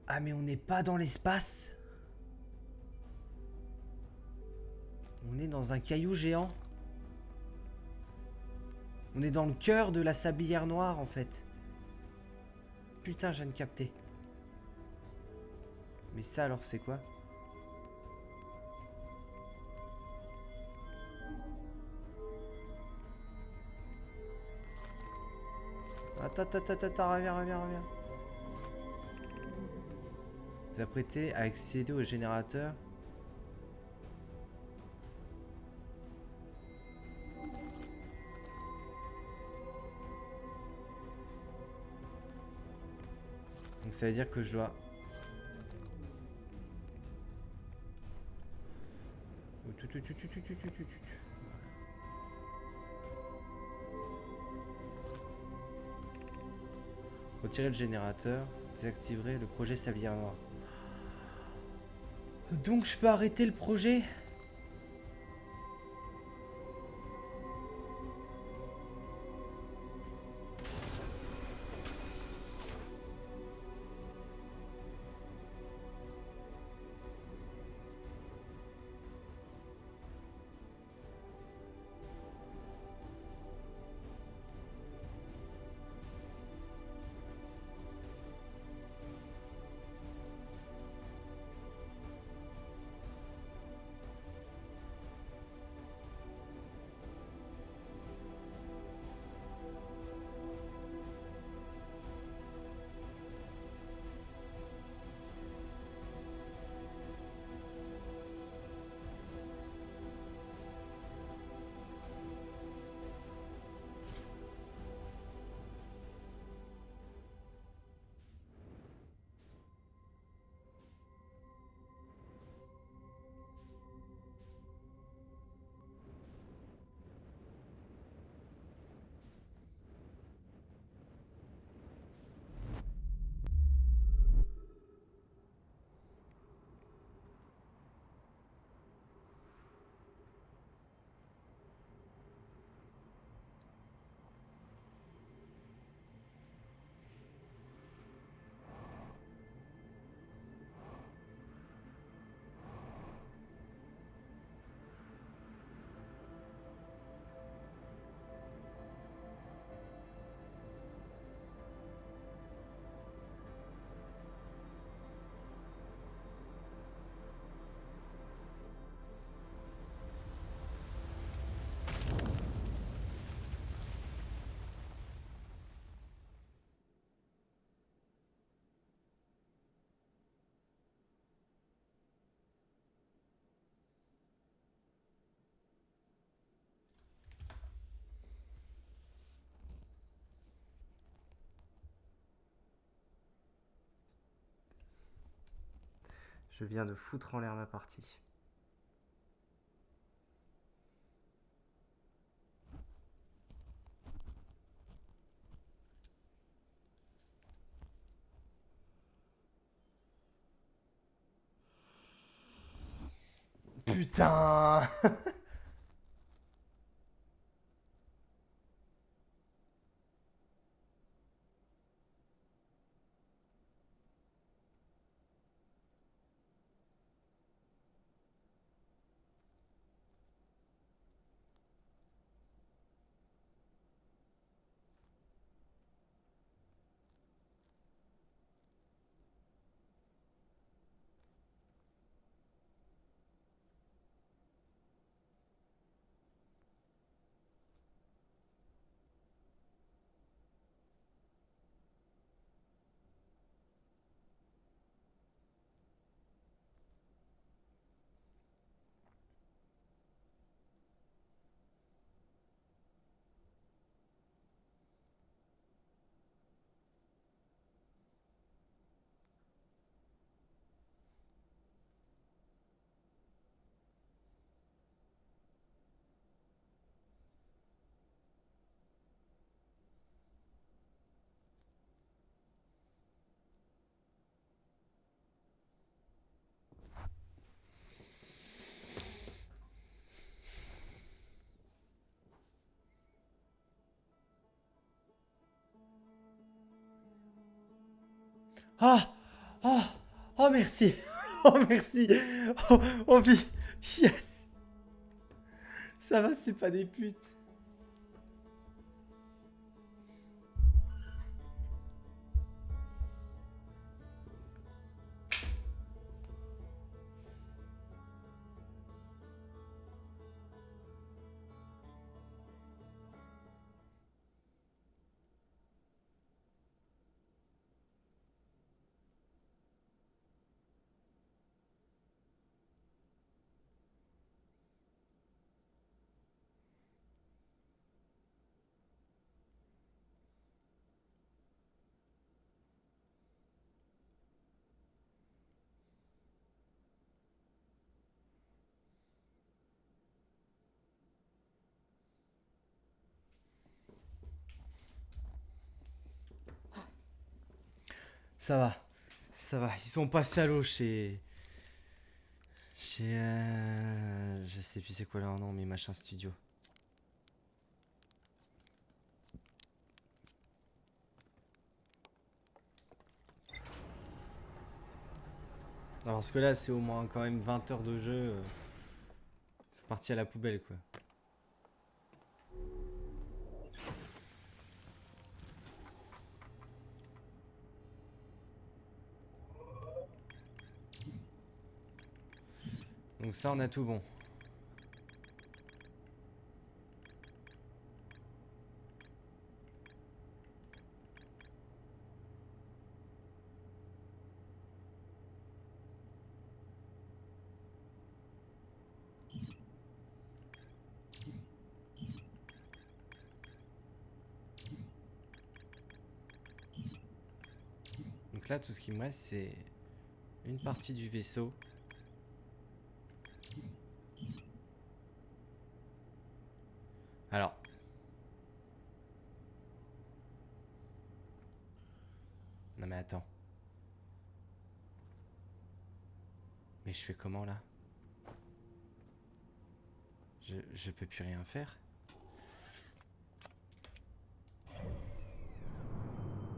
Ah, mais on n'est pas dans l'espace. On est dans un caillou géant. On est dans le cœur de la sablière noire, en fait. Putain, je viens de capter. Mais ça, alors, c'est quoi? Attends, reviens. Vous apprêtez à accéder au générateur. Donc ça veut dire que je dois... Retirer le générateur, désactiverai le projet Sablière Noire. Donc je peux arrêter le projet? Je viens de foutre en l'air ma partie. Putain. Ah. Ah. Oh merci. Oh merci. Oh, oh oui. Yes. Ça va, c'est pas des putes. Ça va. Ça va. Ils sont pas salauds chez... Je sais plus c'est quoi leur nom, mais machin studio. Alors, parce que là, c'est au moins quand même 20 heures de jeu. C'est parti à la poubelle, quoi. Donc ça, on a tout bon. Donc là, tout ce qui me reste, c'est une partie du vaisseau. Alors. Non mais attends. Mais je fais comment là? Je peux plus rien faire.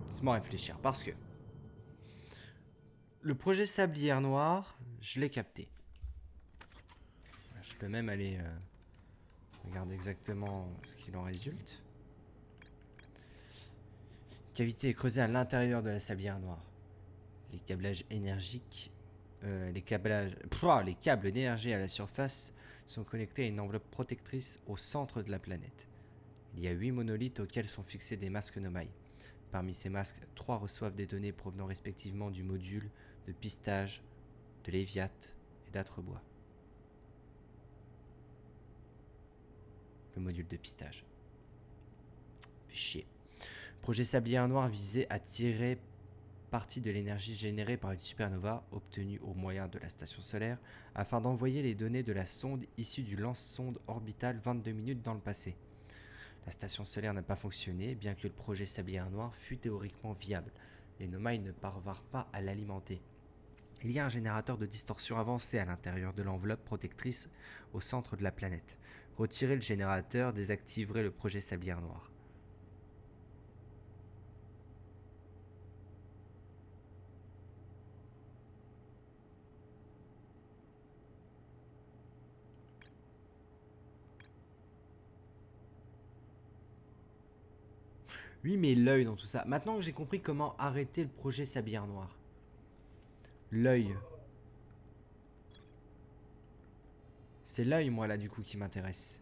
Laisse-moi réfléchir, parce que le projet Sablière Noire, je l'ai capté. Je peux même aller regarder exactement ce qu'il en résulte. Cavité est creusée à l'intérieur de la Sablière Noire. Les câblages énergiques, les câbles d'énergie à la surface sont connectés à une enveloppe protectrice au centre de la planète. Il y a 8 monolithes auxquels sont fixés des masques Nomai. Parmi ces masques, 3 reçoivent des données provenant respectivement du module de pistage, de Léviat et d'Atrebois. Le module de pistage. Fait chier. Projet Sablière Noire visait à tirer partie de l'énergie générée par une supernova obtenue au moyen de la station solaire afin d'envoyer les données de la sonde issue du lance-sonde orbital 22 minutes dans le passé. La station solaire n'a pas fonctionné, bien que le projet Sablière Noire fût théoriquement viable. Les Nomai ne parvinrent pas à l'alimenter. Il y a un générateur de distorsion avancé à l'intérieur de l'enveloppe protectrice au centre de la planète. Retirer le générateur désactiverait le projet Sablière Noire. Oui, mais l'œil dans tout ça. Maintenant que j'ai compris comment arrêter le projet Sablière Noire. L'œil. C'est l'œil, moi, là, du coup, qui m'intéresse.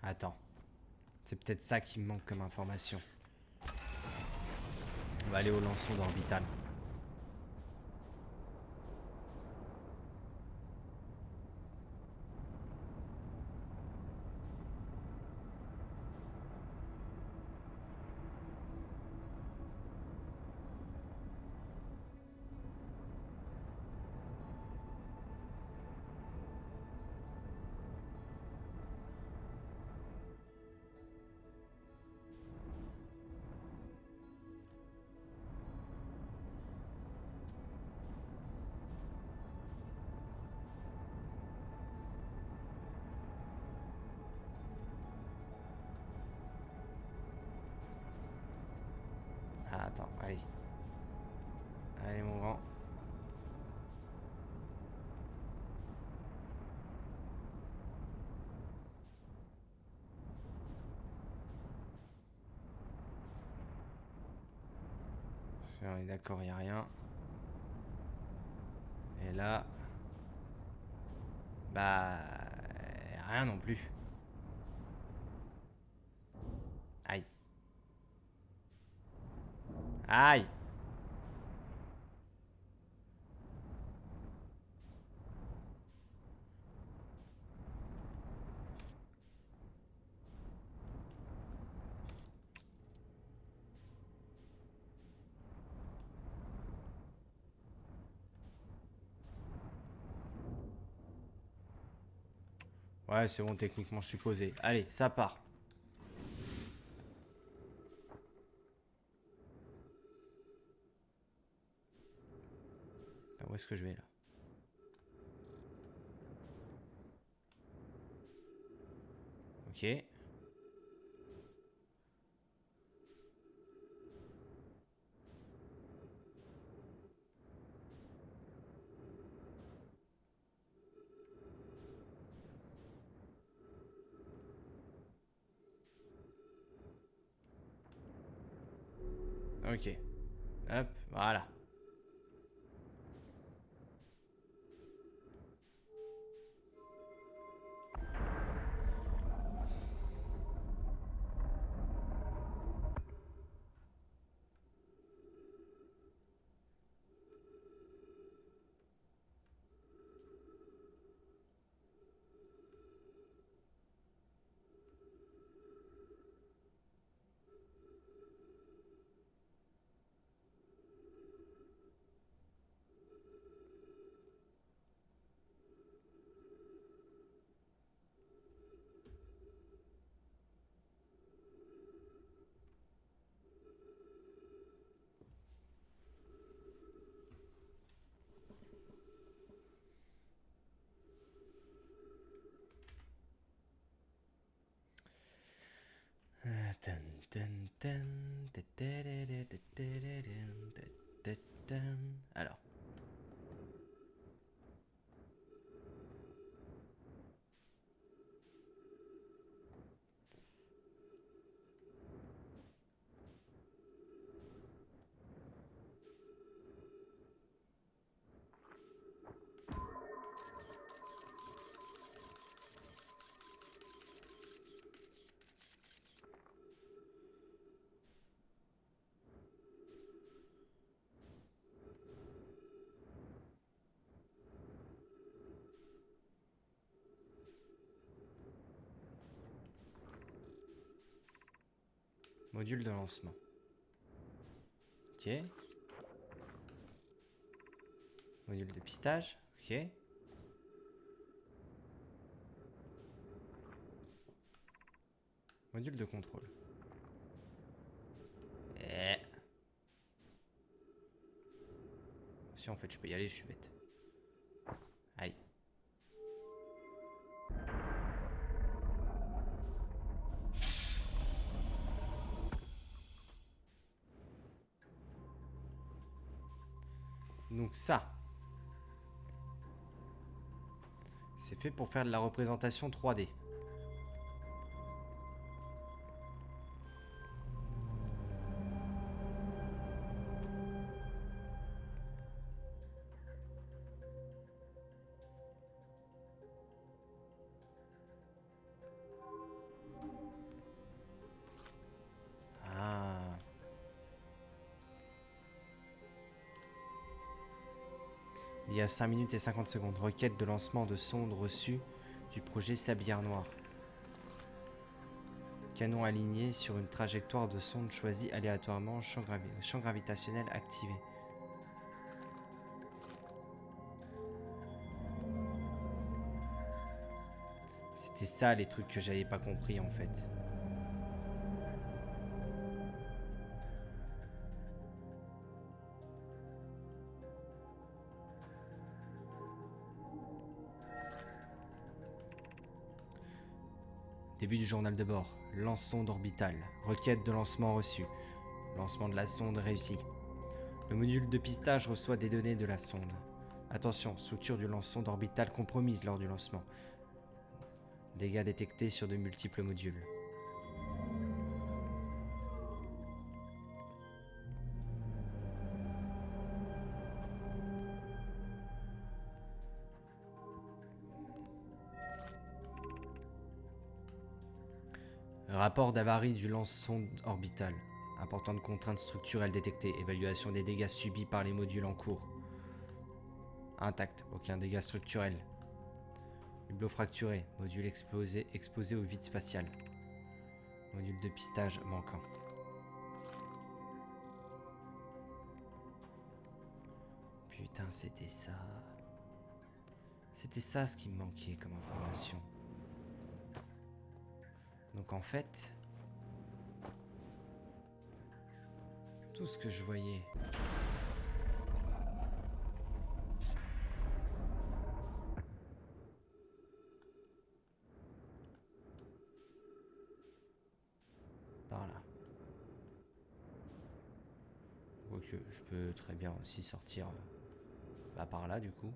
Attends. C'est peut-être ça qui me manque comme information. On va aller au lançon d'orbital. Ah, attends, allez. Allez, mon grand. On est d'accord, il n'y a rien. Et là... Bah... Rien non plus. Aïe. Aïe. Ouais, c'est bon, techniquement, je suis posé. Allez, ça part. Où est-ce que je vais, là? Ok. Ok. Hop, voilà. Module de lancement. Ok. Module de pistage. Ok. Module de contrôle. Si en fait je peux y aller, je suis bête. Aïe. Donc ça, c'est fait pour faire de la représentation 3D. Ah. Il y a 5 minutes et 50 secondes. Requête de lancement de sonde reçue du projet Sablière Noire. Canon aligné sur une trajectoire de sonde choisie aléatoirement. Champ gravitationnel activé. C'était ça les trucs que j'avais pas compris en fait. Début du journal de bord. Lance sonde orbitale. Requête de lancement reçue. Lancement de la sonde réussi. Le module de pistage reçoit des données de la sonde. Attention, structure du lance-sonde orbitale compromise lors du lancement. Dégâts détectés sur de multiples modules. Rapport d'avarie du lance-sonde orbital. Importante contrainte structurelle détectée. Évaluation des dégâts subis par les modules en cours. Intact, aucun dégât structurel. Hublot fracturé. Module exposé au vide spatial. Module de pistage manquant. Putain, c'était ça. C'était ça ce qui me manquait comme information. Donc en fait, tout ce que je voyais. Par là. Quoique, je peux très bien aussi sortir par là du coup.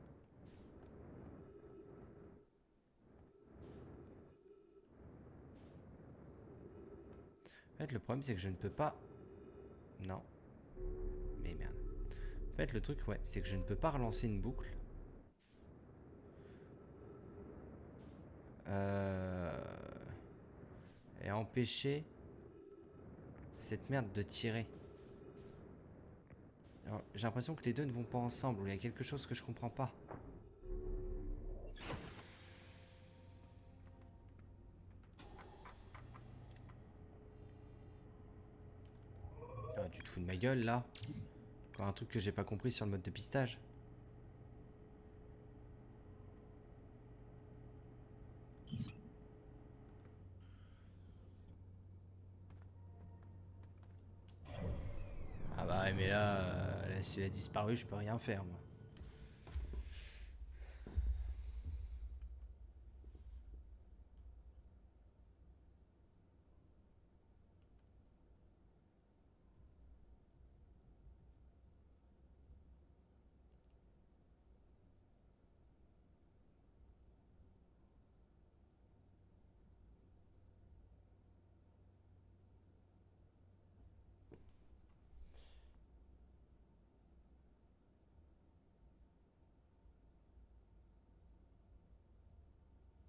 En fait, le problème c'est que je ne peux pas. Non. Mais merde. En fait, le truc, ouais, c'est que je ne peux pas relancer une boucle. Et empêcher cette merde de tirer. J'ai l'impression que les deux ne vont pas ensemble, ou il y a quelque chose que je comprends pas. Ah, tu te fous de ma gueule là. Encore un truc que j'ai pas compris sur le mode de pistage. Ah bah ouais, mais là, si elle a disparu, je peux rien faire moi.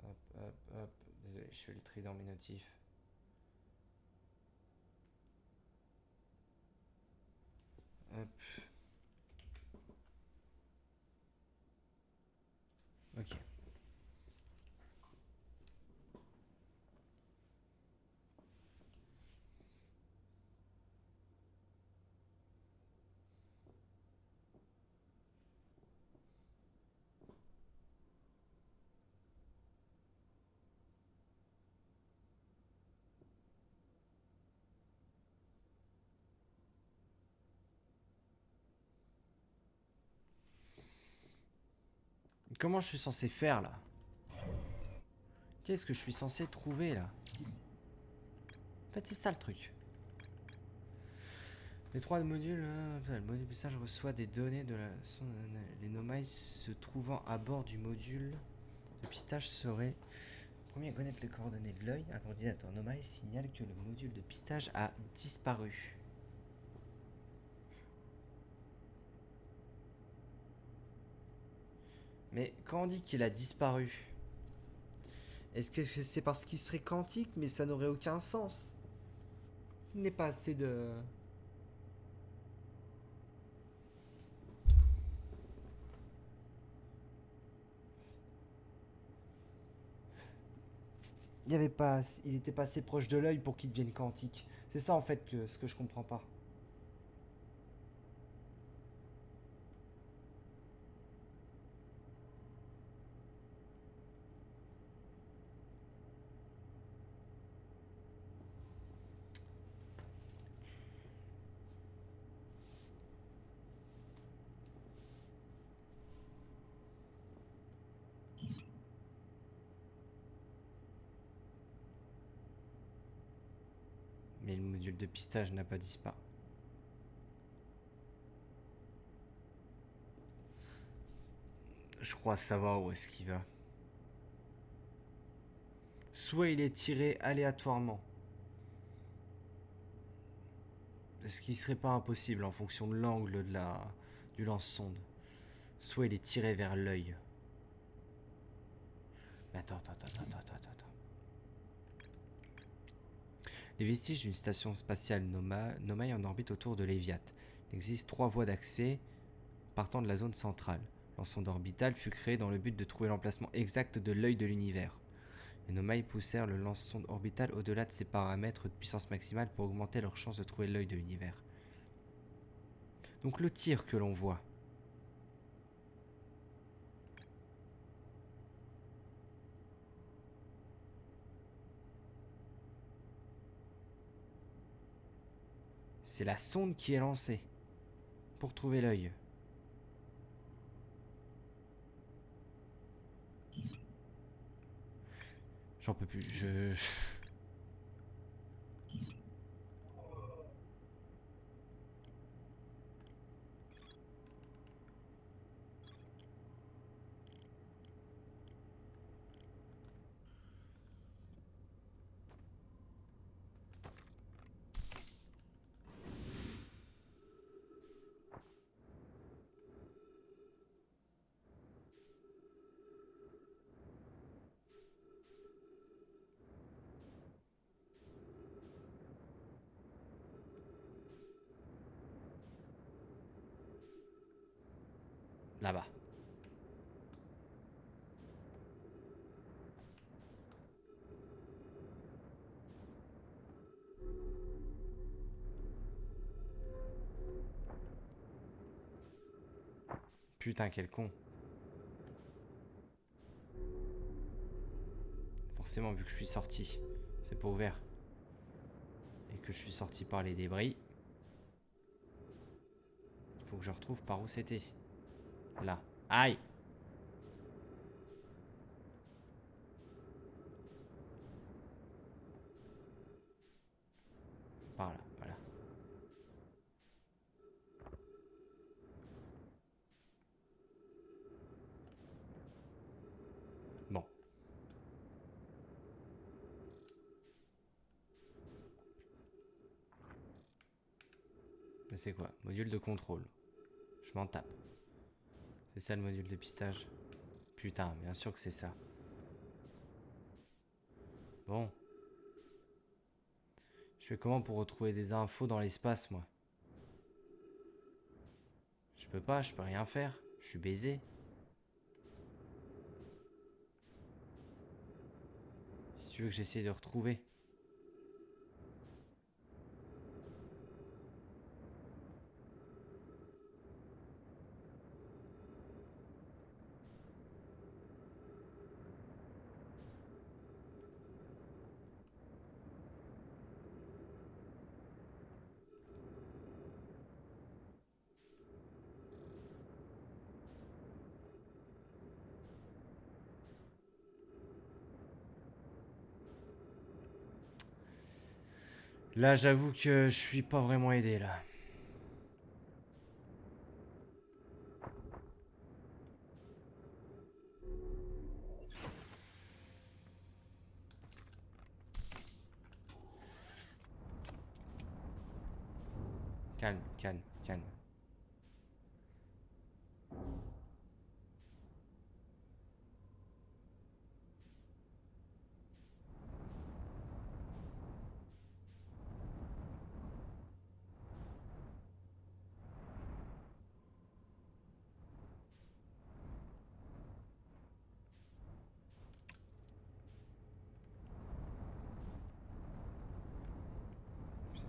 Hop, hop, hop. Désolé, je fais le tri dans mes notifs. Hop. Ok. Comment je suis censé faire là? Qu'est-ce que je suis censé trouver là? En fait, c'est ça le truc. Les trois modules, le module pistage reçoit des données de la... Les nomailles se trouvant à bord du module de pistage seraient premier à connaître les coordonnées de l'œil. Un ordinateur nomaille signale que le module de pistage a disparu. Mais quand on dit qu'il a disparu, est-ce que c'est parce qu'il serait quantique, mais ça n'aurait aucun sens? Il n'est pas assez de... Il y avait pas, il était pas assez proche de l'œil pour qu'il devienne quantique. C'est ça en fait ce que je comprends pas. Mais le module de pistage n'a pas disparu. Je crois savoir où est-ce qu'il va. Soit il est tiré aléatoirement. Ce qui serait pas impossible en fonction de l'angle du lance-sonde. Soit il est tiré vers l'œil. Mais attends. Les vestiges d'une station spatiale Nomaï en orbite autour de Léviat. Il existe 3 voies d'accès partant de la zone centrale. L'ensemble orbital fut créé dans le but de trouver l'emplacement exact de l'œil de l'univers. Les Nomaï poussèrent le lance-sonde orbital au-delà de ses paramètres de puissance maximale pour augmenter leurs chances de trouver l'œil de l'univers. Donc le tir que l'on voit. C'est la sonde qui est lancée pour trouver l'œil. J'en peux plus, Là-bas. Putain, quel con. Forcément, vu que je suis sorti, c'est pas ouvert. Et que je suis sorti par les débris. Il faut que je retrouve par où c'était. Là. Aïe! Par là, voilà. Bon. C'est quoi? Module de contrôle. Je m'en tape. C'est ça le module de pistage? Putain, bien sûr que c'est ça. Bon. Je fais comment pour retrouver des infos dans l'espace, moi? Je peux rien faire. Je suis baisé. Si tu veux que j'essaie de retrouver. Là, j'avoue que je suis pas vraiment aidé, là. Calme, calme, calme.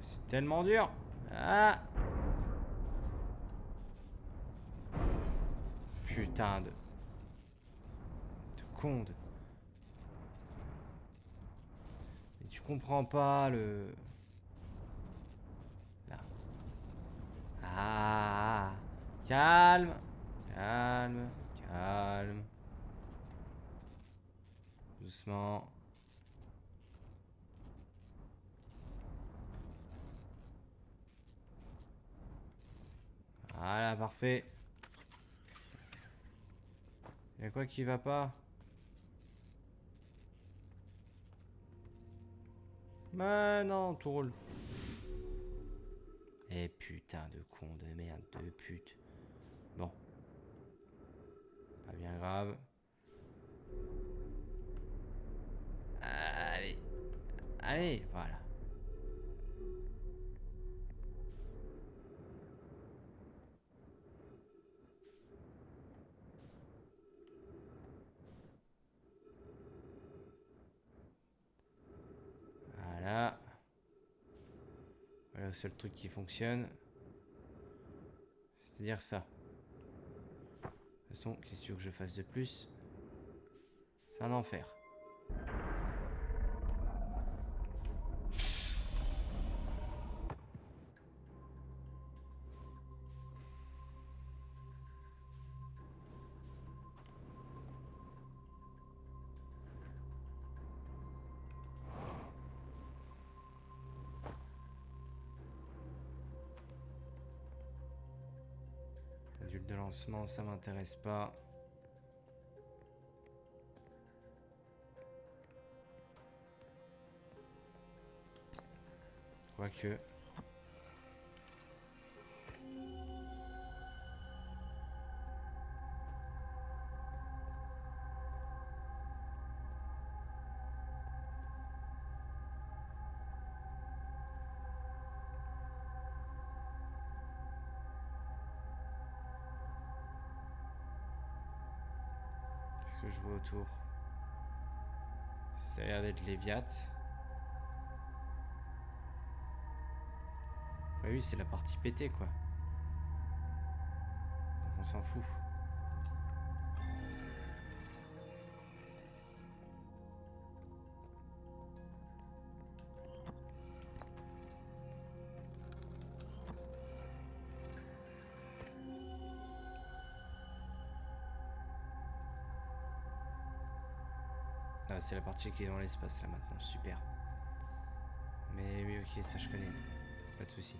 C'est tellement dur. Ah! Putain de con. Mais tu comprends pas le... Là. Ah! Calme! Calme, calme. Doucement. Voilà, parfait. Y'a quoi qui va pas? Mais non, tout roule. Eh putain de con de merde de pute. Bon. Pas bien grave. Allez. Allez, voilà. Voilà. Voilà le seul truc qui fonctionne. C'est-à-dire ça. De toute façon, qu'est-ce que tu veux que je fasse de plus? C'est un enfer. Adulte de lancement, ça m'intéresse pas. Quoique. Qu'est-ce que je vois autour? Ça a l'air d'être Léviat. Bah oui, c'est la partie pétée, quoi. Donc on s'en fout. Ah, c'est la partie qui est dans l'espace, là, maintenant. Super. Mais oui, ok, ça je connais. Pas de soucis.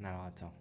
Alors attends.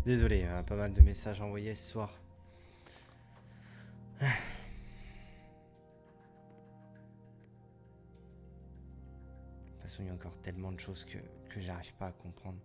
Désolé, pas mal de messages envoyés ce soir. De toute façon, il y a encore tellement de choses que j'arrive pas à comprendre.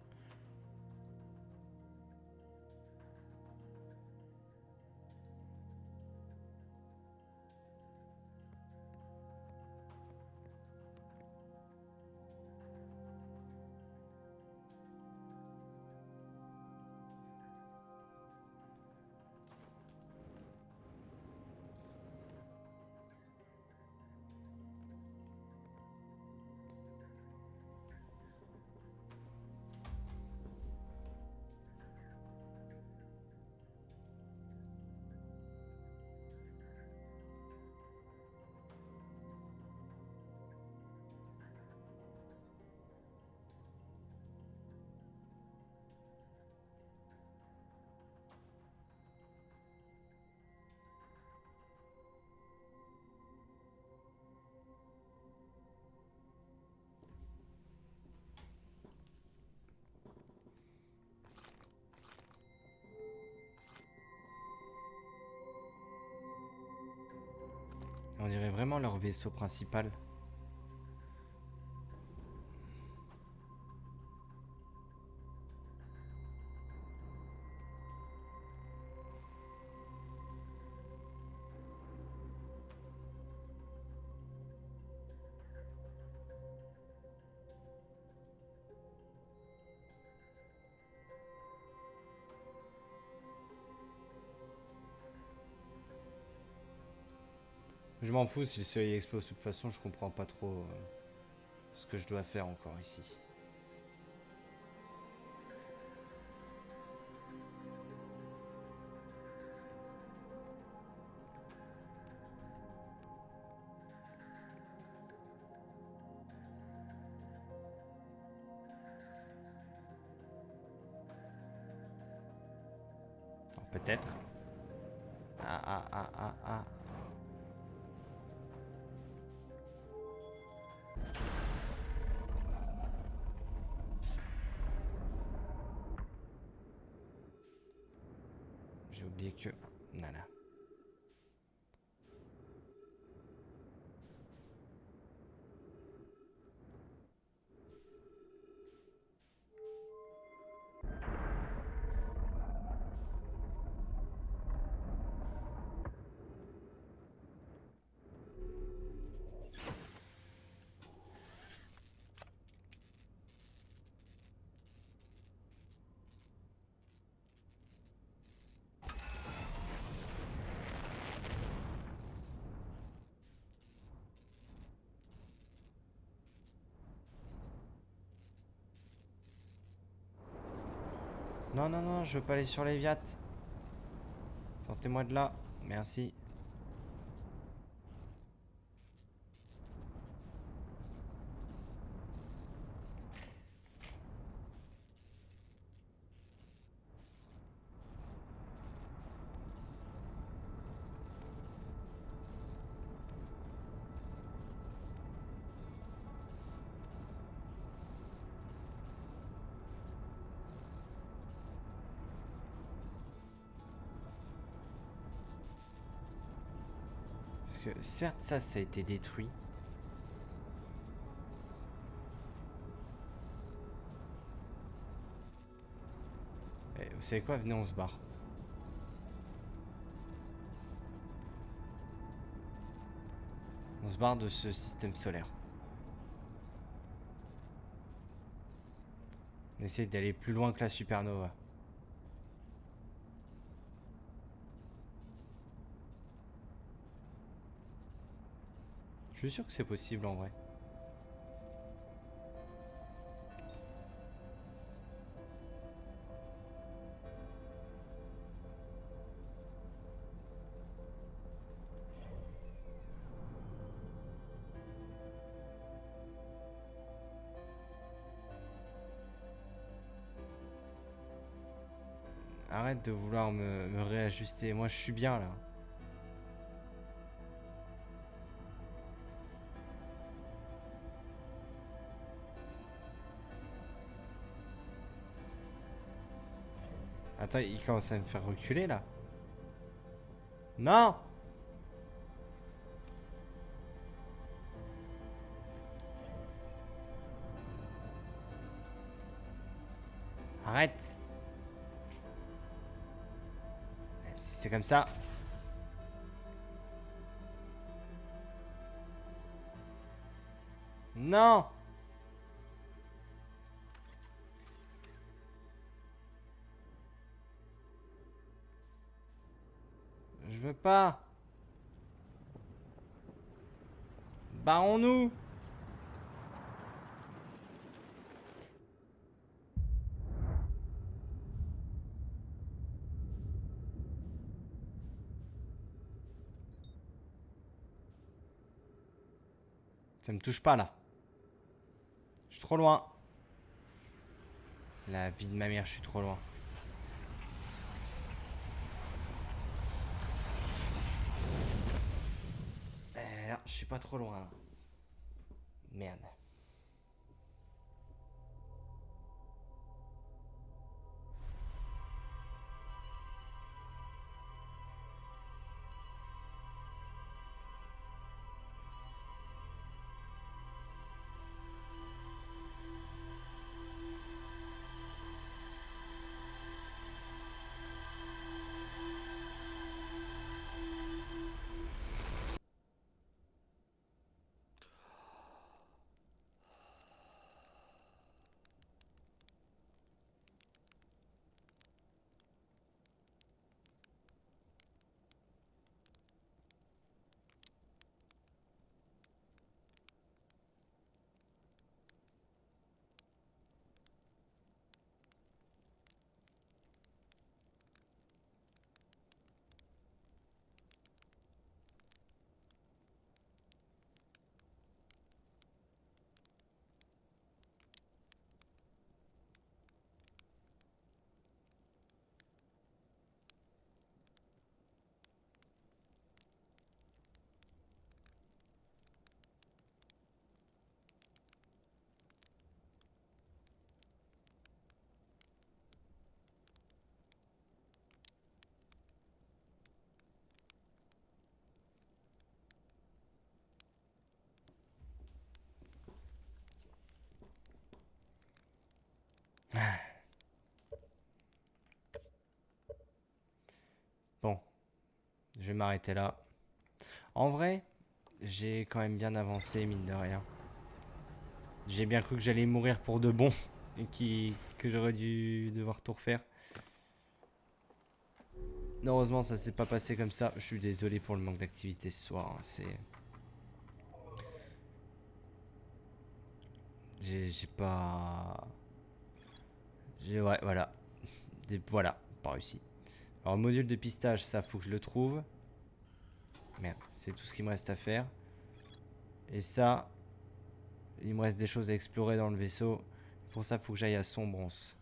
On dirait vraiment leur vaisseau principal. Je m'en fous si le soleil explose. De toute façon, je comprends pas trop ce que je dois faire encore ici. Alors, peut-être. Ah ah ah ah ah. J'ai oublié que... Voilà. Non, non, non, je veux pas aller sur les Léviat. Sortez-moi de là. Merci. Parce que certes, ça a été détruit. Et vous savez quoi? Venez, on se barre. On se barre de ce système solaire. On essaie d'aller plus loin que la supernova. Je suis sûr que c'est possible en vrai. Arrête de vouloir me réajuster. Moi, je suis bien là. Attends, il commence à me faire reculer là. Non! Arrête! Si c'est comme ça. Non! Je veux pas. Barrons-nous. Ça me touche pas là. Je suis trop loin. La vie de ma mère, je suis trop loin. Je suis pas trop loin là. Merde. Bon, je vais m'arrêter là. En vrai, j'ai quand même bien avancé, mine de rien. J'ai bien cru que j'allais mourir pour de bon et que j'aurais dû devoir tout refaire. Heureusement, ça s'est pas passé comme ça. Je suis désolé pour le manque d'activité ce soir. C'est. J'ai pas. Ouais, voilà. Voilà, pas réussi. Alors, module de pistage, ça, faut que je le trouve. Merde, c'est tout ce qu'il me reste à faire. Et ça, il me reste des choses à explorer dans le vaisseau. Pour ça, faut que j'aille à Sombrance.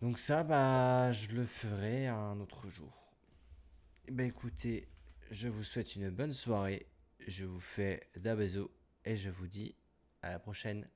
Donc ça, bah, je le ferai un autre jour. Bah écoutez, je vous souhaite une bonne soirée. Je vous fais des bisous et je vous dis à la prochaine.